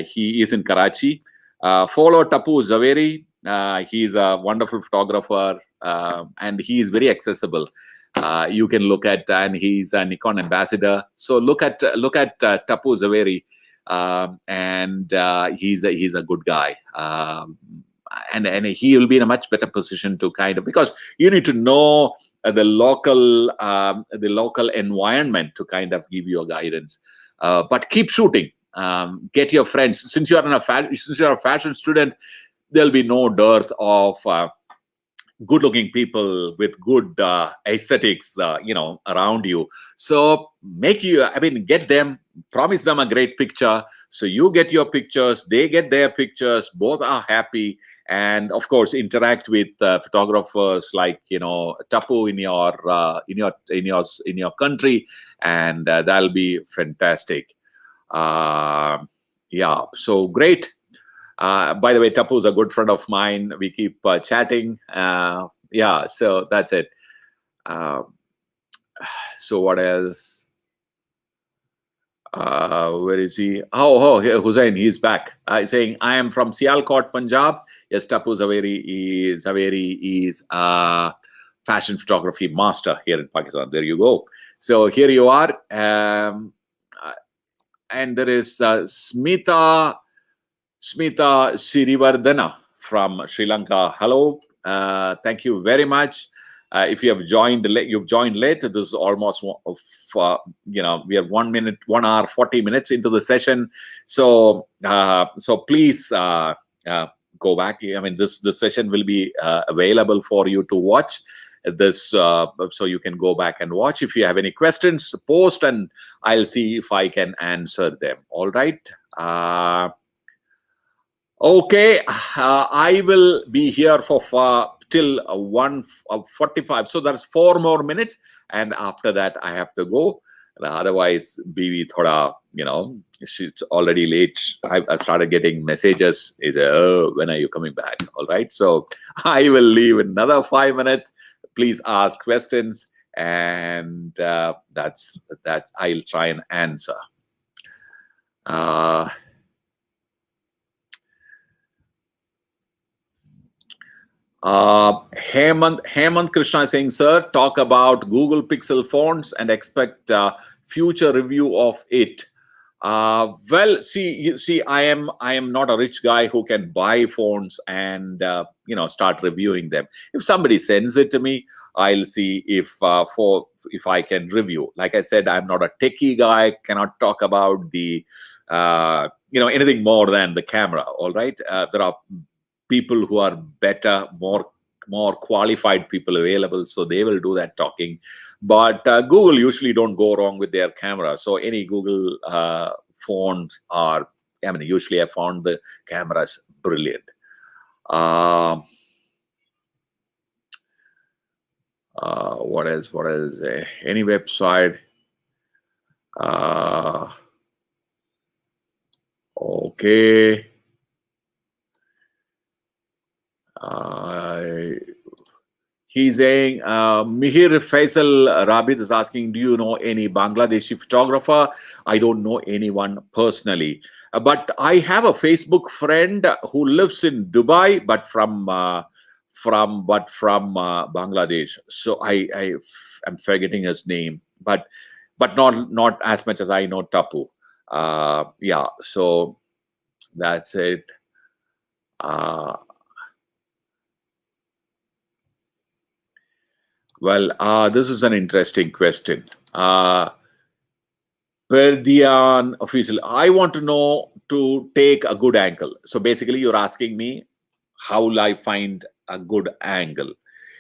He is in Karachi. Follow Tappu Zaveri. He's a wonderful photographer, and he is very accessible. You can look at, and he's a Nikon ambassador. So look at Tappu Zaveri, and he's a good guy. And he will be in a much better position to kind of, because you need to know the local environment to kind of give you a guidance. But keep shooting. Get your friends. Since you're a fashion student, there'll be no dearth of good-looking people with good aesthetics, around you. So get them, promise them a great picture, So you get your pictures, they get their pictures, both are happy, and of course interact with photographers like Tapu in your country, and that'll be fantastic. Yeah, so great. By the way, Tapu is a good friend of mine. We keep chatting. Yeah, so that's it. So what else? Where is he? Here, Hussein, he's back. Saying, I am from Sialkot, Punjab. Yes, Tapu is a fashion photography master here in Pakistan. There you go. So here you are. And there is Smita Sirivardhana from Sri Lanka. Hello. Thank you very much. If you have joined late, you've joined late. This is almost we have 1 minute, 1 hour, 40 minutes into the session. So please go back. I mean, this session will be available for you to watch this, so you can go back and watch. If you have any questions, post, and I'll see if I can answer them. All right. Okay, I will be here for till 1:45. So that's 4 more minutes, and after that I have to go. Otherwise, Bibi thoda, it's already late. I started getting messages. Oh, when are you coming back? All right. So I will leave another 5 minutes. Please ask questions, and that's I'll try and answer. Hemant Krishna is saying, sir, talk about Google Pixel phones and expect future review of it. Well, see, I am not a rich guy who can buy phones and start reviewing them. If somebody sends it to me, I'll see if I can review. Like I said, I'm not a techie guy. Cannot talk about the anything more than the camera. All right, there are people who are better, more qualified people available, so they will do that talking. But Google usually don't go wrong with their camera. So any Google phones are, usually I found the cameras brilliant. What else? Any website? Okay. He's saying, Mihir Faisal Rabit is asking, do you know any Bangladeshi photographer? I don't know anyone personally. But I have a Facebook friend who lives in Dubai, but from Bangladesh. So I'm forgetting his name, but not as much as I know Tapu. Yeah, so that's it. Well, this is an interesting question. Perdian official, I want to know to take a good angle. So basically, you're asking me how will I find a good angle?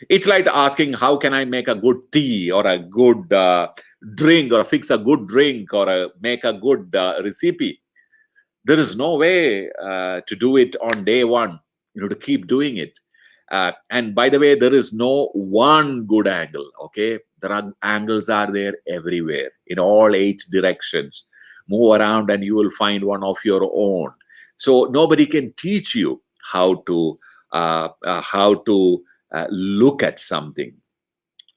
It's like asking how can I make a good tea or a good drink, or fix a good drink, or make a good recipe. There is no way to do it on day one. To keep doing it. And by the way, there is no one good angle. Okay, angles are there everywhere in all 8 directions. Move around and you will find one of your own. So nobody can teach you how to look at something.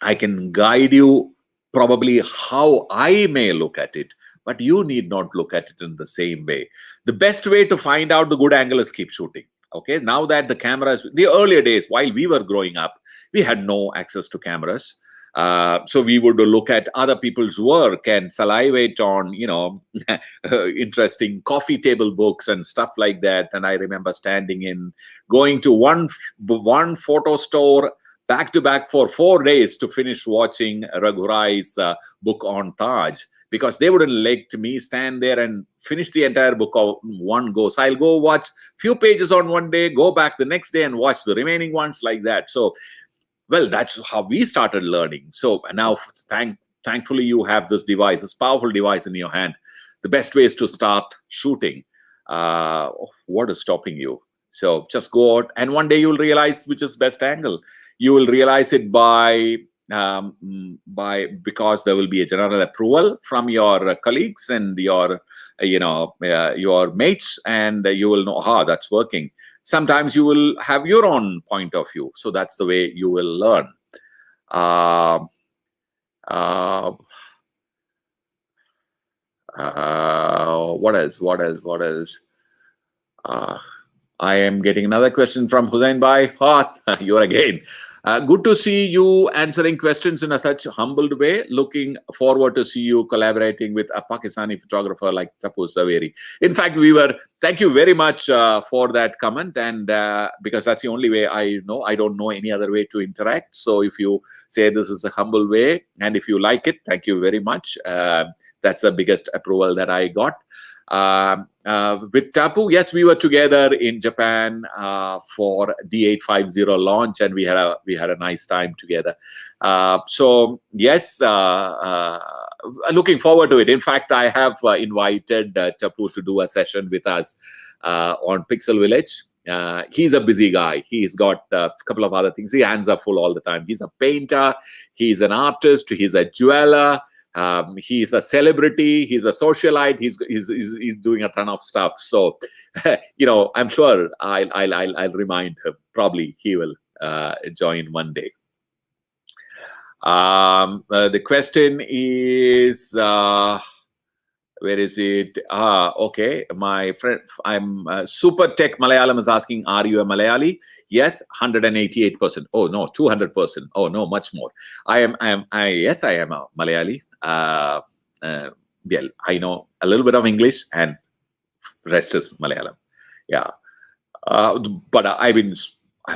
I can guide you probably how I may look at it, but you need not look at it in the same way. The best way to find out the good angle is keep shooting. Okay, now that the cameras, the earlier days, while we were growing up, we had no access to cameras. So we would look at other people's work and salivate on, interesting coffee table books and stuff like that. And I remember going to one photo store back to back for 4 days to finish watching Raghurai's book on Taj, because they wouldn't let me stand there and finish the entire book of one go. So I'll go watch few pages on one day, go back the next day and watch the remaining ones, like that. So, well, that's how we started learning. So now, thankfully, you have this device, this powerful device in your hand. the best ways to start shooting. What is stopping you? So just go out, and one day you will realize which is best angle. You will realize it because there will be a general approval from your colleagues and your your mates, and you will know, that's working. Sometimes you will have your own point of view, so that's the way you will learn. What else? I am getting another question from Hussain Bhai. You again. Good to see you answering questions in a such humbled way. Looking forward to see you collaborating with a Pakistani photographer like Tapu Zaveri. In fact, thank you very much for that comment, and because that's the only way I know. I don't know any other way to interact. So if you say this is a humble way, and if you like it, thank you very much. That's the biggest approval that I got. With Tapu, yes, we were together in Japan for D850 launch, and we had a nice time together. So yes, looking forward to it. In fact, I have invited Tapu to do a session with us on Pixel Viilage. He's a busy guy. He's got a couple of other things. His hands are full all the time. He's a painter. He's an artist. He's a jeweler. He's a celebrity. He's a socialite. He's doing a ton of stuff. So, I'm sure I'll remind him. Probably he will join one day. The question is, where is it? Okay, my friend, Super Tech Malayalam is asking, are you a Malayali? Yes, 188%. Oh no, 200%. Oh no, much more. Yes, I am a Malayali. Well, I know a little bit of English, and rest is Malayalam. Yeah, but I've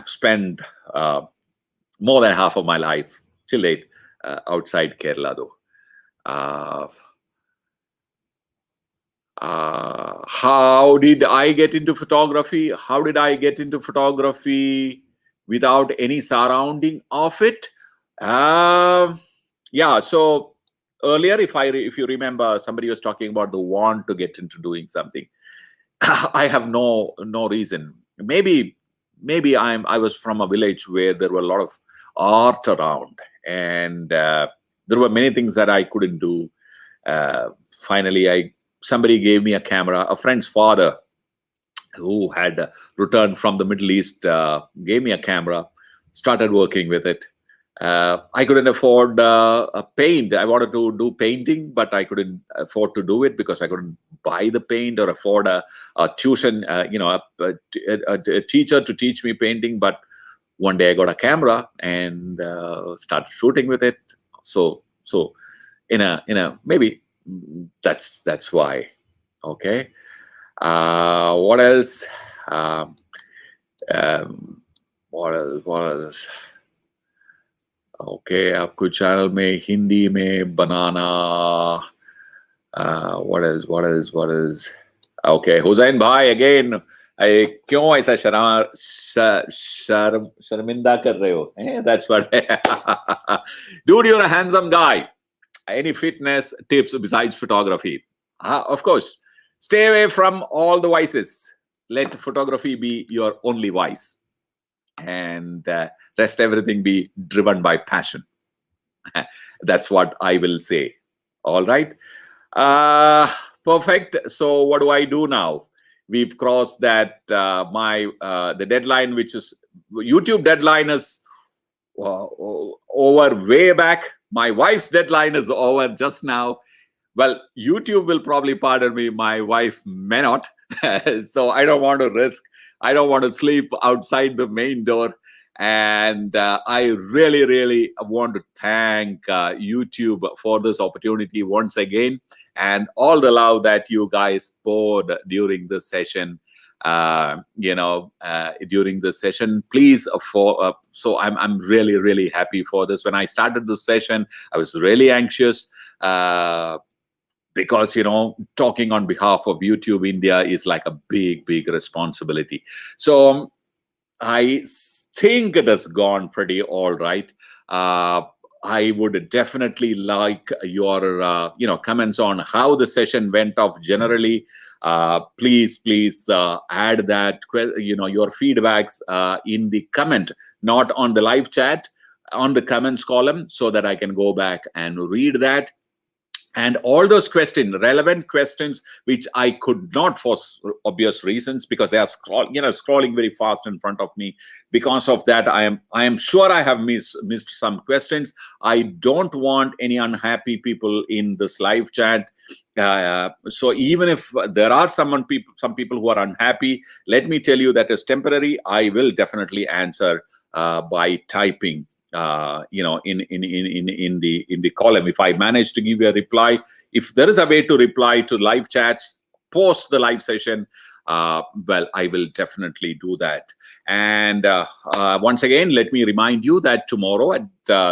spent more than half of my life till date outside Kerala, though. How did I get into photography? How did I get into photography without any surrounding of it? Yeah, so earlier, if you remember, somebody was talking about the want to get into doing something. I have no reason. Maybe I was from a village where there were a lot of art around, and there were many things that I couldn't do. Finally, somebody gave me a camera. A friend's father, who had returned from the Middle East, gave me a camera. Started working with it. I couldn't afford a paint. I wanted to do painting, but I couldn't afford to do it because I couldn't buy the paint or afford a tuition, a teacher to teach me painting. But one day I got a camera and started shooting with it. So in a maybe that's why. Okay. What else? What else? Okay, आपको channel में हिंदी में बनाना. What else? Okay, Hussain Bhai again. क्यों ऐसा शर्मिंदा कर रहे हो? That's what. Dude, you're a handsome guy. Any fitness tips besides photography? Of course, stay away from all the vices. Let photography be your only vice, and rest everything be driven by passion. That's what I will say. All right. Perfect. So what do I do now? We've crossed that the deadline, which is YouTube deadline, is over way back. My wife's deadline is over just now. Well, YouTube will probably pardon me. My wife may not. So I don't want to risk. I don't want to sleep outside the main door. And I really, really want to thank YouTube for this opportunity once again, and all the love that you guys poured during this session. During this session, please, so I'm really, really happy for this. When I started this session, I was really anxious. Because talking on behalf of YouTube India is like a big responsibility. So I think it has gone pretty all right. I would definitely like your comments on how the session went off generally. Please add that your feedbacks in the comment, not on the live chat, on the comments column, so that I can go back and read that. And all those questions, relevant questions, which I could not, for obvious reasons, because they are scrolling very fast in front of me. Because of that, I am sure I have missed some questions. I don't want any unhappy people in this live chat. So even if there are some people who are unhappy, let me tell you that is temporary. I will definitely answer by typing in the column. If I manage to give you a reply, if there is a way to reply to live chats post the live session, well, I will definitely do that. And once again, let me remind you that tomorrow at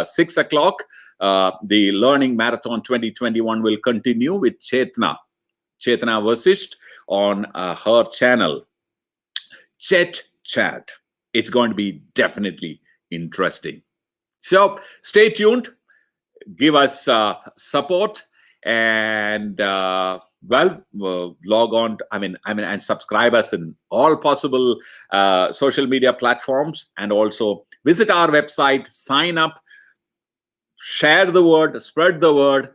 6 o'clock, the Learning Marathon 2021 will continue with Chetna Vasisht on her channel, Chet Chat. It's going to be definitely interesting. So stay tuned, give us support, and log on. And subscribe us in all possible social media platforms, and also visit our website, sign up, share the word, spread the word.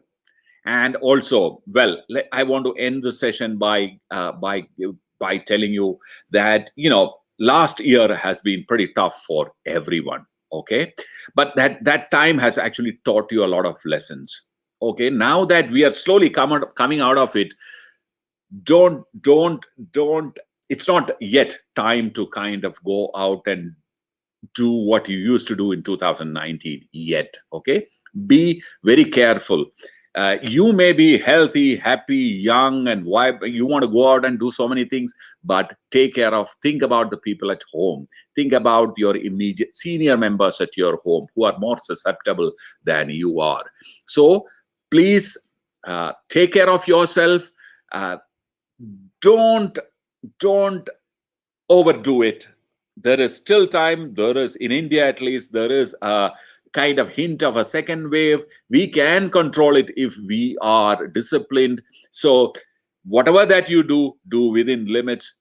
And also, well, I want to end the session by telling you that last year has been pretty tough for everyone. Okay, but that time has actually taught you a lot of lessons. Okay, now that we are slowly coming out of it, don't. It's not yet time to kind of go out and do what you used to do in 2019 yet. Okay, be very careful. You may be healthy, happy, young, and you want to go out and do so many things, but think about the people at home. Think about your immediate senior members at your home who are more susceptible than you are. So please take care of yourself. Don't overdo it. There is still time. There is, in India at least, there is a kind of hint of a second wave. We can control it if we are disciplined. So whatever that you do within limits.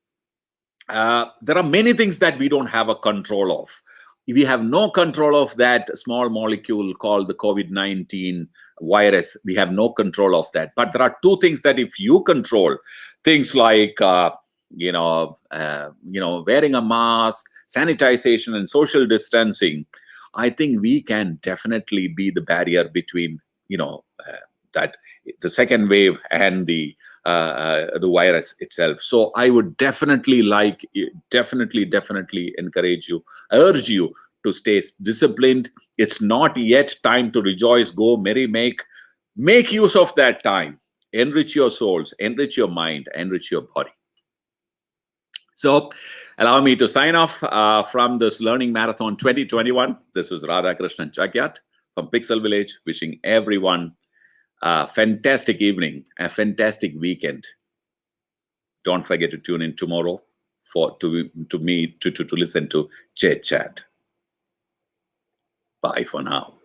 There are many things that we don't have a control of. We have no control of that small molecule called the COVID-19 virus. We have no control of that. But there are two things that if you control, things like wearing a mask, sanitization, and social distancing, I think we can definitely be the barrier between that the second wave and the virus itself. So I would definitely encourage you, urge you to stay disciplined. It's not yet time to rejoice, go merry, make use of that time. Enrich your souls, enrich your mind, enrich your body. So allow me to sign off from this Learning Marathon 2021. This is Radhakrishnan Chakyat from Pixel Village, wishing everyone a fantastic evening, a fantastic weekend. Don't forget to tune in tomorrow to listen to Chet Chat. Bye for now.